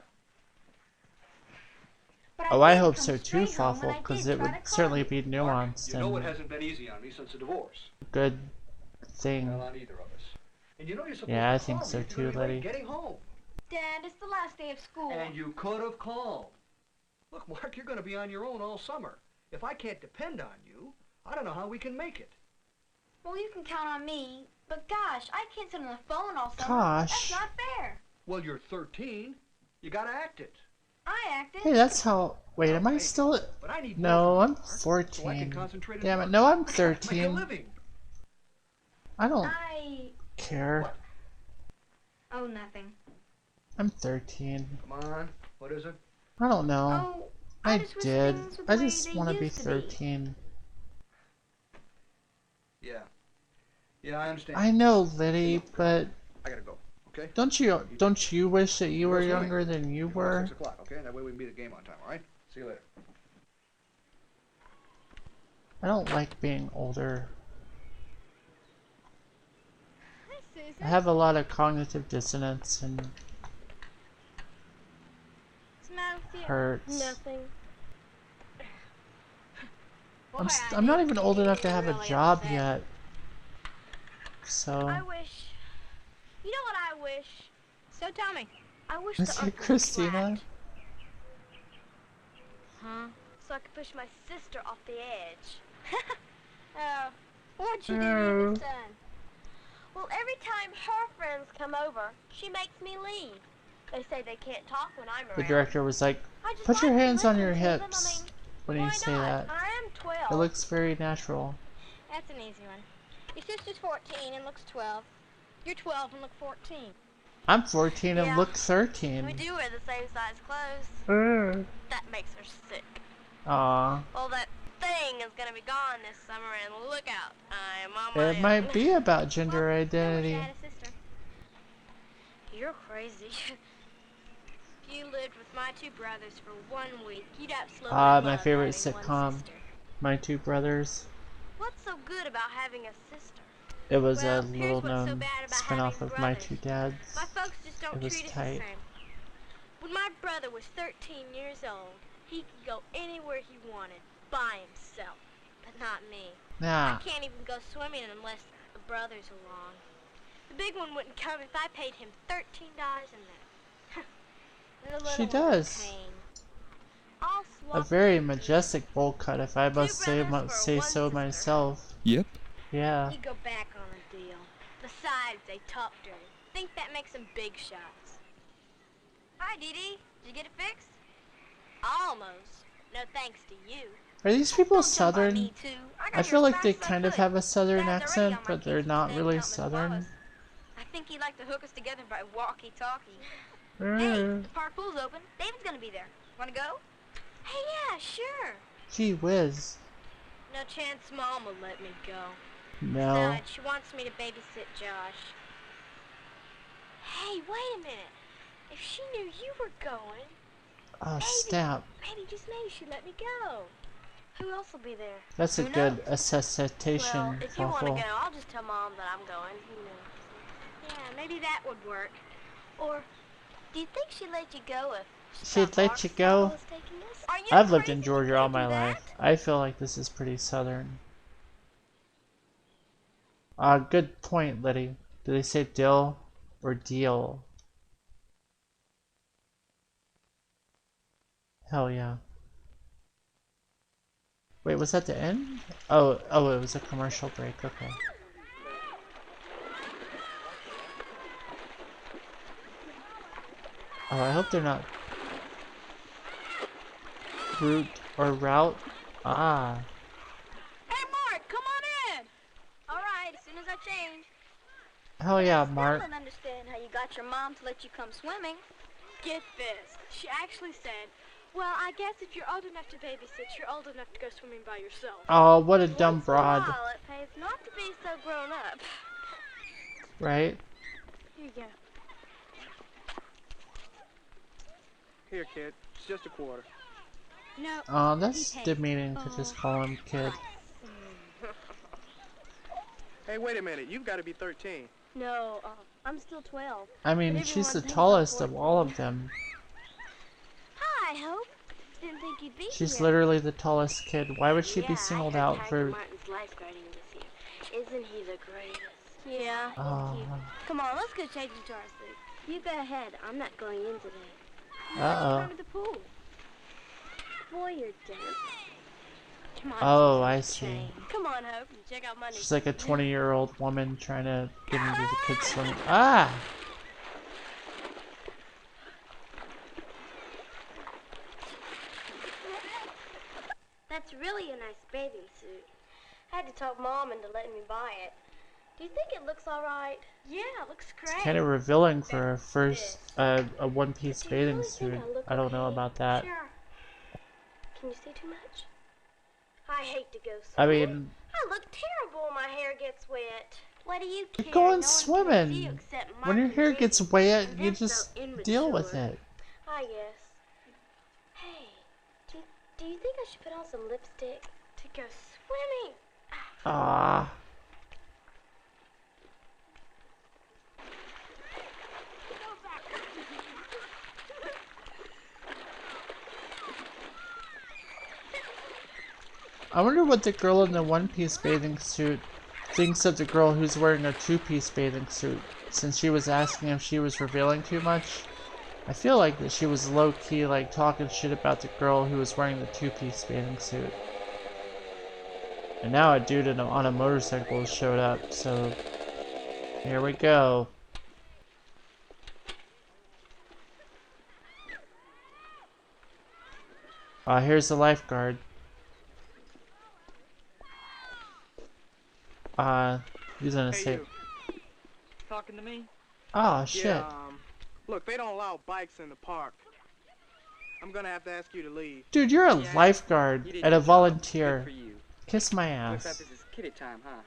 But
Oh, I
did
hope
come
so too,
straight home when
Fawful,
I
because
did
it
try
would
to call
certainly
you.
be nuanced
You know it
and
hasn't been easy on me since the divorce.
good thing.
Well, on either of us. And you know you're supposed
Yeah, I
to
think
call
so
me if
too,
you're gonna be
Letty.
getting home.
Dad, it's the last day of school.
And you could have called. Look, Mark, you're going to be on your own all summer. If I can't depend on you, I don't know how we can make it.
Well, you can count on me, but gosh, I can't sit on the phone all summer.
Gosh.
That's not fair.
Well, you're 13. You got to act it.
I acted.
Hey, that's how... Wait, am I still...
But I need
No,
more
I'm
from you, Mark,
14.
So I can concentrate at
Damn it,
work.
no, I'm
I gotta make a
13.
living.
I don't
I...
care.
Oh, nothing.
I'm 13.
Come on. What is it?
I don't know.
Oh,
I
just wish
did.
things were
I
the way
just
they
want to be
used to
13.
Yeah. Yeah, I understand.
I know, Liddy, but
I got to go. Okay?
don't you wish that you were
Go swimming.
younger than you were?
6 o'clock, okay? That way we can be at the game on time, all right? See you later.
I don't like being older.
Hi, Susan.
I have a lot of cognitive dissonance and hurts.
Nothing.
I'm not even old enough to have a job yet. So
I wish. You know what I wish? So tell me. I wish
is
the
it
earth was
Christina?
flat. Huh? So I could push my sister off the edge. Oh, what'd you do to your son? Well, every time her friends come over, she makes me leave. They say they can't talk when I'm around.
The director was like,
I just
"Put your
like to
hands on your
listen to them. I
hips
mean,
when you
why
say
not?
that.
I am 12.
It looks very natural."
That's an easy one. Your sister's 14 and looks 12. You're 12 and look 14.
I'm 14 and
Yeah.
look 13.
We do wear the same size clothes. That makes her sick.
Aw.
Well, that thing is gonna be gone this summer, and look out, I'm on my
It
own.
might be about gender
I
identity.
wish I had a sister. You're crazy. If you lived with my two brothers for 1 week, you'd absolutely love
My favorite
having one
sitcom,
sister.
My Two Brothers.
What's so good about having a sister?
It was
Well,
a
here's
little
what's so
known
bad about
spin-off
having
of My
brothers.
Two Dads.
My folks just don't
It was
treat us
tight.
the same. When my brother was 13 years old, he could go anywhere he wanted by himself. But not me.
Nah.
I can't even go swimming unless the brother's along. The big one wouldn't come if I paid him $13 a minute.
She does. A very majestic bowl cut, if I must say so myself.
Yep.
Yeah.
You go back on a deal. Besides, they talk dirty. Think that makes them big shots. Hi, Dee Dee. Did you get it fixed? Almost. No thanks to you.
Are these people Southern? I feel like they kind of have a Southern accent, but they're not really Southern.
I think he'd like to hook us together by walkie-talkie. Hey, the park pool's open. David's gonna be there. Wanna go? Hey, yeah, sure.
Gee whiz.
No chance Mom will let me go.
No.
Besides, she wants me to babysit Josh. Hey, wait a minute. If she knew you were going...
Oh, snap.
Maybe, just maybe she'd let me go. Who else will be there?
That's a good assessation.
Well, if you want to go, I'll just tell Mom that I'm going. Who knows? Yeah, maybe that would work. Or, do you think she'd let you go if...
She'd let you go? I've lived in Georgia all my life. I feel like this is pretty Southern. Good point, Liddy. Do they say dill or deal? Hell yeah. Wait, was that the end? Oh, it was a commercial break. Okay. Oh, I hope they're not route or route. Ah.
Hey, Mark, come on in. All right, as soon as I change.
Hell yeah, Mark.
I don't understand how you got your mom to let you come swimming. Get this. She actually said, well, I guess if you're old enough to babysit, you're old enough to go swimming by yourself.
Oh, what a dumb broad.
Well, it pays not to be so grown up.
Right?
Here you go.
Here, kid. It's just a quarter.
No.
Oh, that's demeaning to just call him kid.
Hey, wait a minute. You've got to be 13.
No, I'm still 12.
I mean, she's the tallest of all of them.
Hi, Hope. Didn't think you'd be
She's
here.
literally the tallest kid. Why would she be singled out for...
Martin's lifeguarding this year. Isn't he the greatest? Yeah.
Oh.
Come on, let's go change into our suits. You go ahead. I'm not going in today.
Uh-oh.
To the pool. Boy, you're dense. Come on.
Oh, I see.
Come on, Hope. And check out my new
She's like a 20-year-old woman trying to get into the kids' swim. Ah!
That's really a nice bathing suit. I had to talk Mom into letting me buy it. Do you think it looks all right? Yeah, it looks great.
It's kind of revealing for a first, a one-piece bathing suit. I don't know about that.
Sure. Can you see too much? I hate to go
I
swimming.
mean,
I look terrible when my hair gets wet. What do you care?
you're going
No one can see you
swimming.
except
When your
Mark
hair
and
gets
Jason,
wet,
and
you
they're
just
so
deal with
immature.
it.
I guess. Hey, do you think I should put on some lipstick to go swimming?
Ah. I wonder what the girl in the one-piece bathing suit thinks of the girl who's wearing a two-piece bathing suit, since she was asking if she was revealing too much. I feel like that she was low-key like talking shit about the girl who was wearing the two-piece bathing suit. And now a dude on a motorcycle showed up, so here we go. Here's the lifeguard. He's in a safe.
Talking to me?
Oh, shit.
Yeah, look, they don't allow bikes in the park. I'm gonna have to ask you to leave.
Dude, you're a lifeguard and a volunteer. Kiss my
Looks like
ass.
this is kiddie time, huh?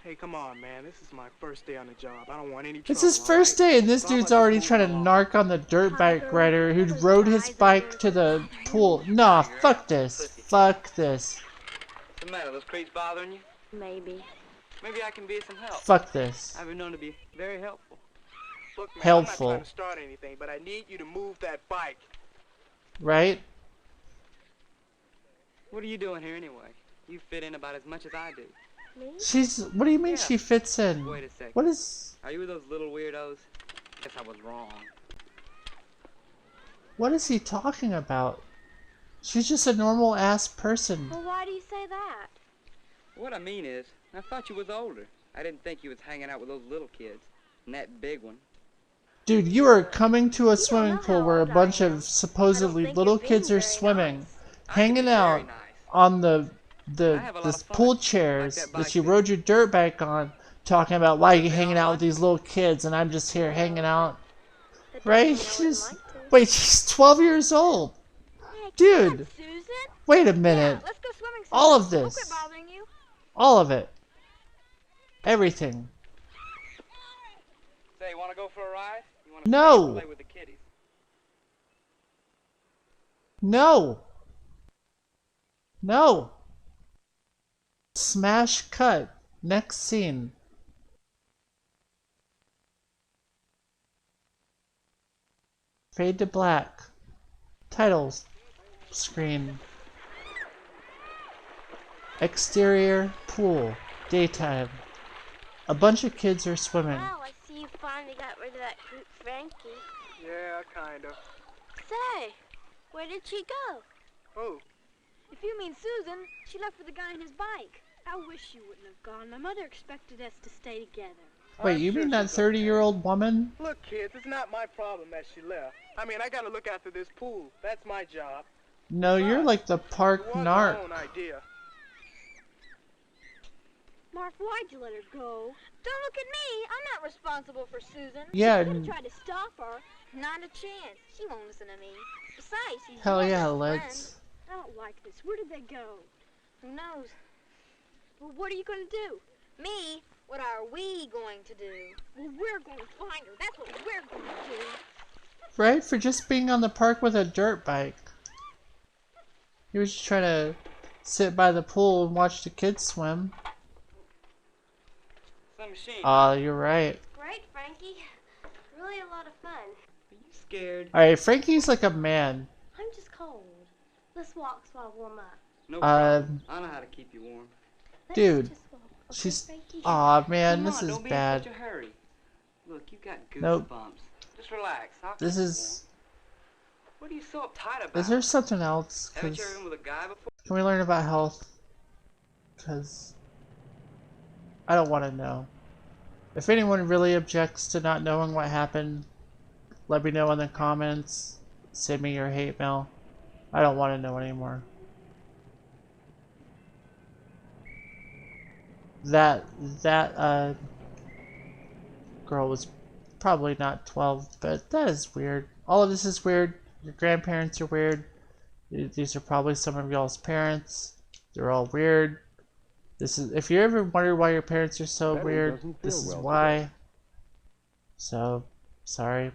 Hey, come on, man. This is my first day on the job. I don't want any trouble.
It's his first day, and this dude's already trying to narc on the dirt bike rider who rode his bike to the pool. Nah, fuck this. Fuck this.
What's the matter? Those crates bothering you?
Maybe.
Maybe I can be of some help.
Fuck this.
I've been known to be very helpful. Look, man,
helpful.
I'm not trying to start anything, but I need you to move that bike.
Right?
What are you doing here anyway? You fit in about as much as I do.
Me?
What do you mean she fits in?
Wait a second.
What is...
Are you with those little weirdos? Guess I was wrong.
What is he talking about? She's just a normal ass person.
Well, why do you say that?
What I mean is, I thought you was older. I didn't think you was hanging out with those little kids. And that big one.
Dude, you are coming to a swimming pool where a bunch of supposedly little kids are swimming, hanging out on this pool chairs that you rode your dirt bike on, talking about why you hanging out with these little kids, and I'm just here hanging out. Right? Wait, she's 12 years old. Dude, wait a minute. All of this. All of it. Everything.
Say, you want to go for a ride? You want
No.
play with the kiddies?
No. No. Smash cut. Next scene. Fade to black. Titles screen. Exterior pool. Daytime. A bunch of kids are swimming.
Wow, I see you finally got rid of that creep Frankie.
Yeah, kind of.
Say, where did she go?
Who?
If you mean Susan, she left with the guy on his bike. I wish you wouldn't have gone. My mother expected us to stay together.
Wait, you mean that 30-year-old woman?
Look, kids, it's not my problem that she left. I mean, I gotta look after this pool. That's my job.
No, you're like the park
It was
narc.
my own idea.
Mark, why'd you let her go?
Don't look at me. I'm not responsible for Susan.
Yeah,
I could have
and-
tried to stop her. Not a chance. She won't listen to me. Besides, she's
Hell
your
yeah,
best friend.
let's.
I don't like this. Where did they go?
Who knows? Well, what are you going to do? Me? What are we going to do?
Well, we're going to find her. That's what we're going to do.
Right? For just being on the park with a dirt bike. He was just trying to sit by the pool and watch the kids swim.
Some machine.
You're right.
Great, Frankie. Really a lot of fun.
Are you scared?
Alright, Frankie's like a man.
I'm just cold. Let's walk so I'll warm up.
No problem. I know how to keep you warm.
Dude. She's. Aw, man,
Come
this
on,
is
don't
bad.
be in such a hurry. Look, you got goosebumps.
Nope.
Just relax. I'll
This
keep you
is.
warm. What are you so uptight about?
Is there something else?
Haven't you
'Cause-
ever been with a guy before?
Can we learn about health? Because I don't want to know. If anyone really objects to not knowing what happened, let me know in the comments. Send me your hate mail. I don't want to know anymore. That girl was probably not 12, but that is weird. All of this is weird. Your grandparents are weird. These are probably some of y'all's parents. They're all weird. This is, if you ever wonder why your parents are so
Betty
weird,
doesn't
this
feel
is
well
why.
today.
So, sorry.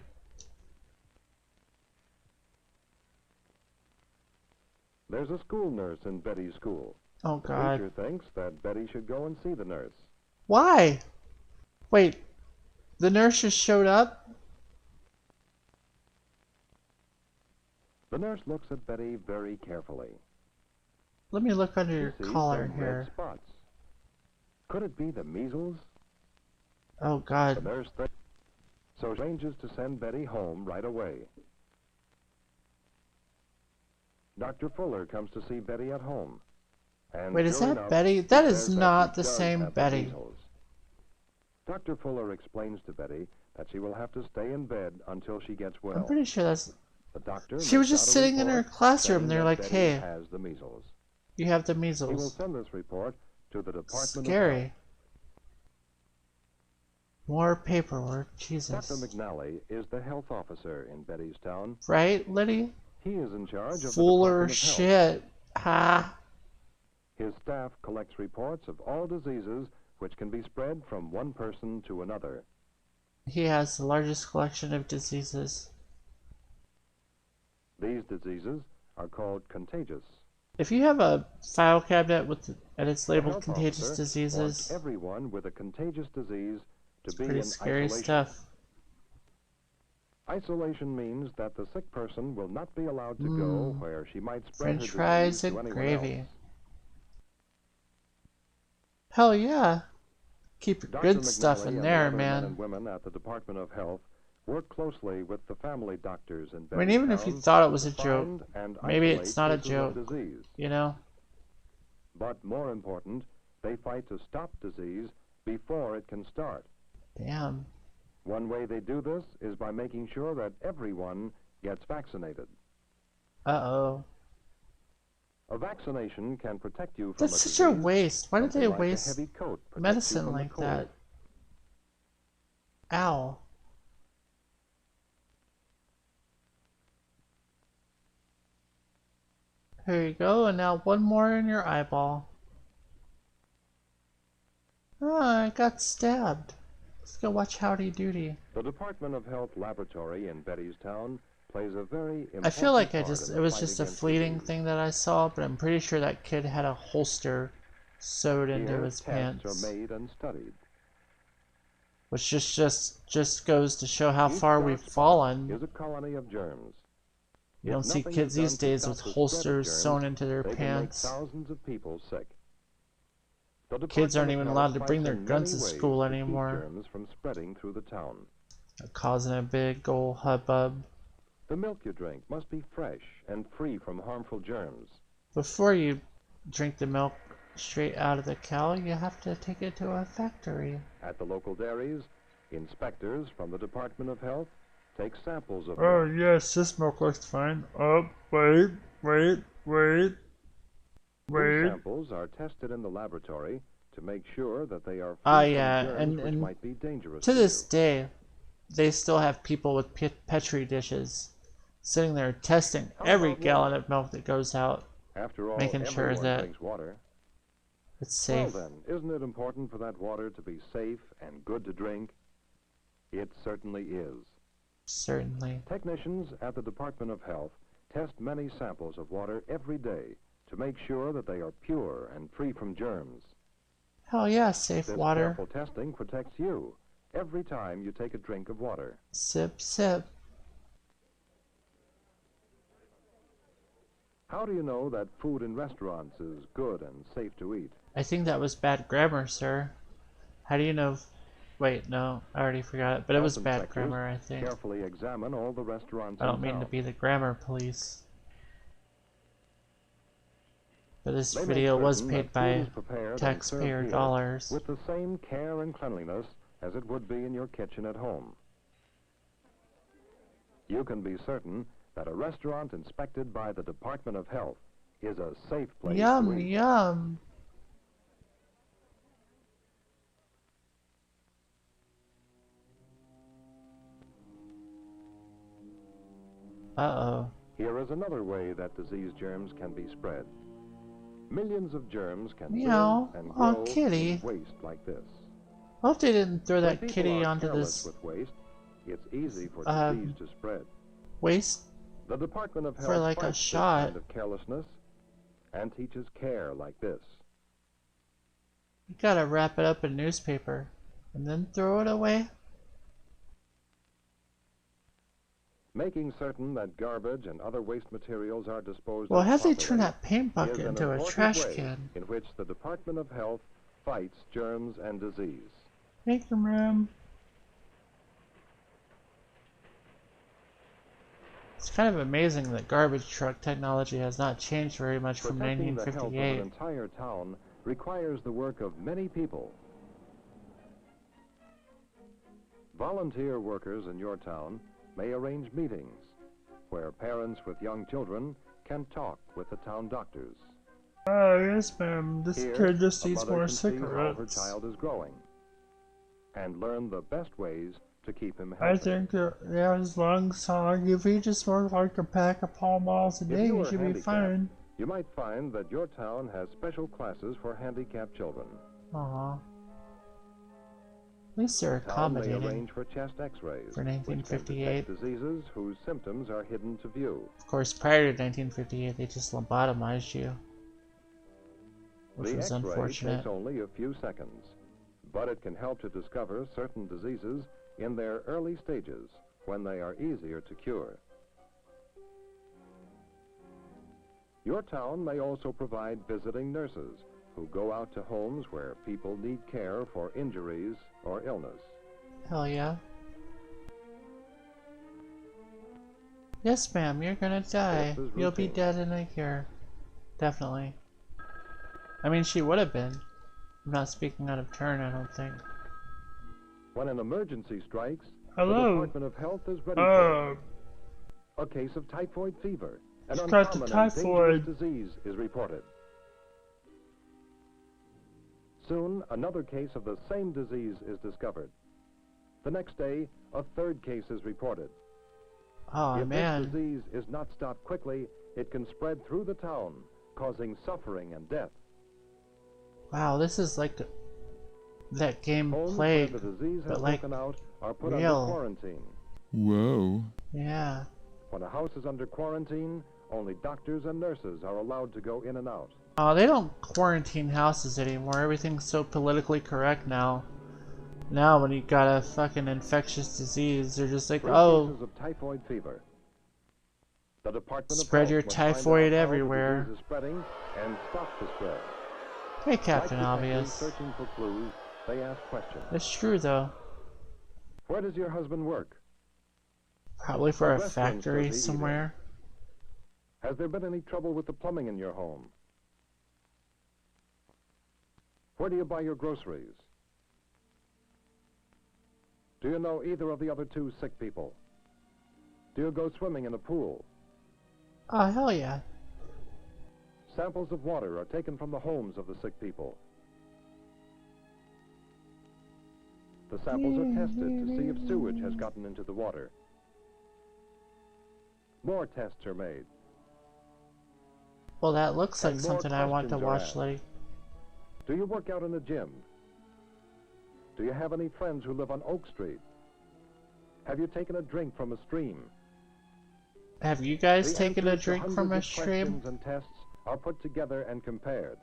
There's a school nurse in Betty's school.
Oh,
The
God.
teacher thinks that Betty should go and see the nurse.
Why? Wait, the nurse just showed up?
The nurse looks at Betty very carefully.
Let me look under your
She sees
collar
some red
here.
spots. Could it be the measles?
Oh,
The
God.
nurse thinks. So she arranges to send Betty home right away. Dr. Fuller comes to see Betty at home. And
Wait, is
sure
that
enough,
Betty? That
he
is
says
not
she
the
does
same
have the
Betty.
measles. Dr. Fuller explains to Betty that she will have to stay in bed until she gets well.
I'm pretty sure that's...
The doctor
She was
makes
just
out a
sitting in her
report
classroom.
saying
They're
that
like,
Betty
hey,
has the measles.
you have the
He will
measles.
send this report to the Department of Health.
Scary. More paperwork.
Dr.
Jesus.
McNally is the health officer in Betty's town.
Right, Liddy?
He is in charge of
Fuller
the Department of Health.
shit. Ha.
His staff collects reports of all diseases which can be spread from one person to another.
He has the largest collection of diseases.
These diseases are called contagious.
If you have a file cabinet with and it's
The
labeled
health
contagious
officer wants
diseases,
everyone with a contagious disease to be
pretty
in
scary
isolation.
stuff.
Isolation means that the sick person will not be allowed to go where she might spread her
French
disease
fries
to
and
anyone
gravy.
else.
Hell yeah. Keep your
Dr.
good stuff
McNally
in
and
there,
the other men
man.
and women at the Department of Health work closely with the family doctors in
I mean, even if you
Bettytown
thought it was
to
a joke,
find and
maybe
isolate
it's not a
cases of
joke,
disease.
you know?
But more important, they fight to stop disease before it can start.
Damn.
One way they do this is by making sure that everyone gets vaccinated.
Uh-oh.
A vaccination can protect you from
That's
a
such a
disease,
waste. Why did
something
they
like a
waste
heavy coat protects you
medicine
from the
like
cold.
that? Ow. Here you go, and now one more in your eyeball. Oh, I got stabbed. Let's go watch Howdy Doody.
The Department of Health laboratory in Bettystown plays a very important
I feel like
part in
it
the
was
fight
just a
against
fleeting
disease.
thing that I saw, but I'm pretty sure that kid had a holster sewed into
Here,
his
tests
pants.
are made and studied.
Which just goes to show how
Each
far
dark
we've
spot
fallen.
is a colony of germs.
You
If
don't see
nothing
kids
is done
these
to
days
stop
with
the spread of
holsters
germs,
sewn into their
they can make
pants.
thousands of people sick. The
Kids aren't
Department
even
of
allowed
Health
to bring
fights
their
in
guns
many
to
ways
school
to keep
anymore.
germs from spreading through the town.
Causing a big ol' hubbub.
The milk you drink must be fresh and free from harmful germs.
Before you drink the milk straight out of the cow, you have to take it to a factory.
At the local dairies, inspectors from the Department of Health take samples of
Oh
milk.
yes, this milk looks fine. Oh, wait.
These samples are tested in the laboratory to make sure that they are free
Ah
from
yeah,
germs which
and
might be dangerous
to
to
this
you.
day, they still have people with Petri dishes sitting there testing
How
every
about
gallon
water?
of milk that goes out,
After all,
making sure
everyone
that
drinks water.
it's safe.
Well then, isn't it important for that water to be safe and good to drink? It certainly is.
Certainly.
Technicians at the Department of Health test many samples of water every day to make sure that they are pure and free from germs.
Hell yeah, safe
This
water.
careful testing protects you every time you take a drink of water.
Sip, sip.
How do you know that food in restaurants is good and safe to eat?
I think that was bad grammar, sir. How do you know? Wait, no, I already forgot it, but it was
Health
bad
inspectors
grammar, I think.
carefully examine all the restaurants
I don't
in
mean to
town.
be the grammar police. But this
They make
video was
certain
paid
that
by
food is prepared and
taxpayer
served here
dollars.
with the same care and cleanliness as it would be in your kitchen at home. You can be certain that a restaurant inspected by the Department of Health is a safe place to
Yum,
eat.
yum. Uh-oh.
Here is another way that disease germs can be spread. Millions of germs can
Meow.
live and
Aw,
grow
kitty.
in waste like this.
I hope they didn't throw
When
that
people
kitty
are
onto
careless
this
with waste, it's easy for
um,
disease to spread.
waste
The Department of Health
for like a
fights this
shot.
kind of carelessness and teaches care like this.
You gotta wrap it up in newspaper and then throw it away.
Making certain that garbage and other waste materials are disposed
Well,
of
how'd they
properly
turn that paint
is
bucket
an
into a
important
trash
way
can?
in which the Department of Health fights germs and disease.
Thank you, ma'am. It's kind of amazing that garbage truck technology has not changed very much from
Protecting the health of an
1958.
entire town requires the work of many people. Volunteer workers in your town may arrange meetings where parents with young children can talk with the town doctors.
Yes, ma'am. This
Here,
kid just
a
needs
mother
more
can see how her
cigarettes.
child is growing and learn the best ways to keep him
I
healthy.
think that, yeah, as long as if he just smokes like a pack of Pall Malls a
If
day,
you
he
are
should be
handicapped,
fine.
you might find that your town has special classes for handicapped children.
Aw. At least they're
The town may
accommodating.
arrange for chest x-rays,
For
which can
1958.
detect diseases whose symptoms are hidden to view.
Of course, prior to 1958, they just lobotomized you. Which
The
was
x-ray
unfortunate.
takes only a few seconds, but it can help to discover certain diseases in their early stages when they are easier to cure. Your town may also provide visiting nurses who go out to homes where people need care for injuries or illness.
Hell yeah. Yes, ma'am, you're gonna die. You'll be dead in a year. Definitely. I mean, she would have been. I'm not speaking out of turn, I don't think.
When an emergency strikes,
Hello.
the Department of Health is ready for it. A case of typhoid fever, an
It's got the
uncommon and
typhoid.
dangerous disease, is reported. Soon, another case of the same disease is discovered. The next day, a third case is reported.
Oh,
if
man.
this disease is not stopped quickly, it can spread through the town, causing suffering and death.
Wow, this is like that game
Homes
Plague,
where the disease has
but like
broken out are put
real.
under quarantine.
Whoa.
Yeah.
When a house is under quarantine, only doctors and nurses are allowed to go in and out.
Oh, they don't quarantine houses anymore. Everything's so politically correct now. Now when you got a fucking infectious disease, they're just like,
3
oh,
cases of typhoid fever. The Department
spread
of
your
Health must find out
typhoid
how
everywhere.
The disease is spreading and stop the spread.
Hey, Captain
Like detectives
Obvious.
searching for clues, they ask questions.
It's true though.
Where does your husband work?
Probably for a
What restaurants
factory
does he eat in?
somewhere.
Has there been any trouble with the plumbing in your home? Where do you buy your groceries? Do you know either of the other 2 sick people? Do you go swimming in a pool?
Oh, hell yeah.
Samples of water are taken from the homes of the sick people. The samples are tested to see if sewage has gotten into the water. More tests are made.
Well, that looks like
And more
something I want to
questions are
watch,
asked.
Letty.
Do you work out in the gym? Do you have any friends who live on Oak Street? Have you taken a drink from a stream?
Have you guys
The
taken a
answers to
drink from a
hundreds of
stream?
questions and tests are put together and compared.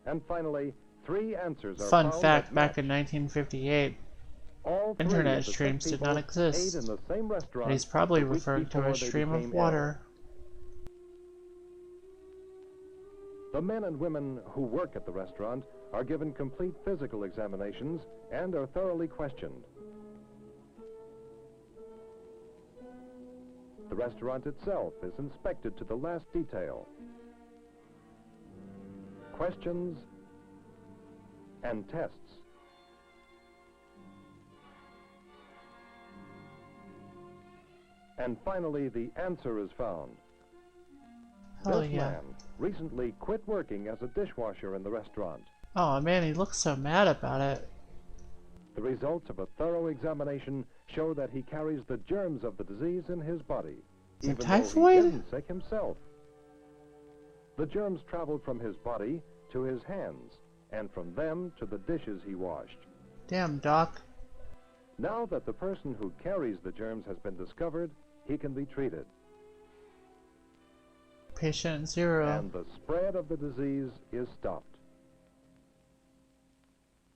And finally, 3 answers are
Fun
found
fact,
that
back
match.
in 1958,
All 3
internet
of the sick
streams did
people
not exist.
ate in the same restaurant
And he's probably
the week
referring to
before
a
they
stream of
became
water.
The men and women who work at the restaurant are given complete physical examinations and are thoroughly questioned. The restaurant itself is inspected to the last detail. Questions and tests. And finally, the answer is found.
Hell
This
yeah.
man recently quit working as a dishwasher in the restaurant.
Oh man, he looks so mad about it.
The results of a thorough examination show that he carries the germs of the disease in his body,
Is it
even though
typhoid?
he isn't sick himself. The germs traveled from his body to his hands, and from them to the dishes he washed.
Damn, Doc.
Now that the person who carries the germs has been discovered, he can be treated.
Patient 0.
And the spread of the disease is stopped.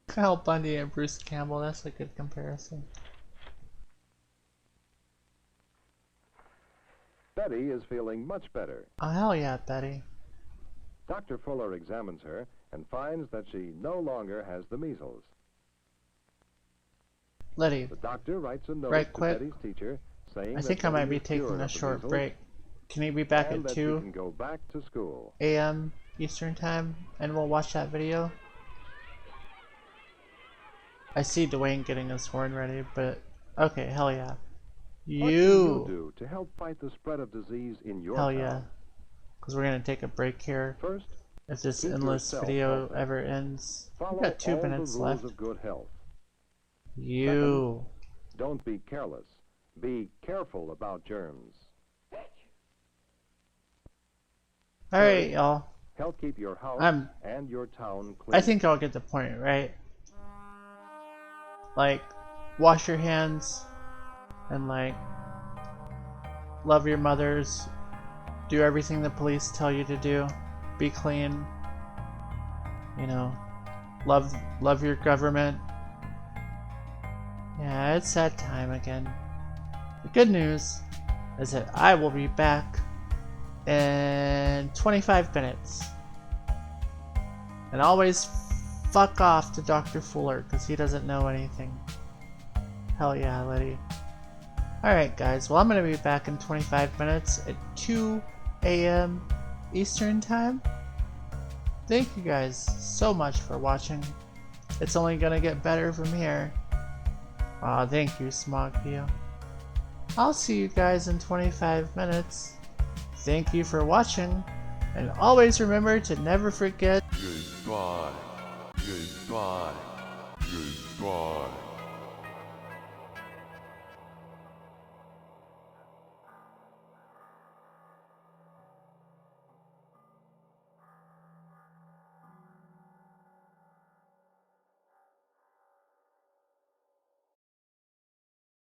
Kyle Bundy and Bruce Campbell, that's a good comparison.
Betty is feeling much better.
Oh hell yeah, Betty.
Dr. Fuller examines her and finds that she no longer has the measles.
Letty,
The doctor writes a note
right
to
quick.
Betty's teacher saying
I
that
think I might
Betty
be
is cured
taking a
of the
short
measles
break. Can you be back
and
at
that she
2
can go back to school.
a.m. Eastern time and we'll watch that video? I see Dwayne getting his horn ready, but okay, hell yeah.
What can you
You!
do to help fight the spread of disease in your
Hell
town?
yeah. Because we're gonna take a break here.
First,
if this
keep
endless
yourself
video
healthy.
ever ends.
Follow
We've got 2
all
minutes
the rules
left.
of good health.
You.
Don't be careless. Be careful about germs.
Alright, y'all.
Help keep your house
I'm-
and your town clean.
I think I'll get the point, right? Like, wash your hands, and like, love your mothers, do everything the police tell you to do, be clean, you know, love your government, Yeah, it's that time again. The good news is that I will be back in 25 minutes. And always fuck off to Dr. Fuller, because he doesn't know anything. Hell yeah, Liddy. Alright guys, well I'm going to be back in 25 minutes at 2 a.m. Eastern Time. Thank you guys so much for watching. It's only going to get better from here. Aw, thank you, Smogview. I'll see you guys in 25 minutes. Thank you for watching, and always remember to never forget.
Goodbye. Goodbye. Goodbye.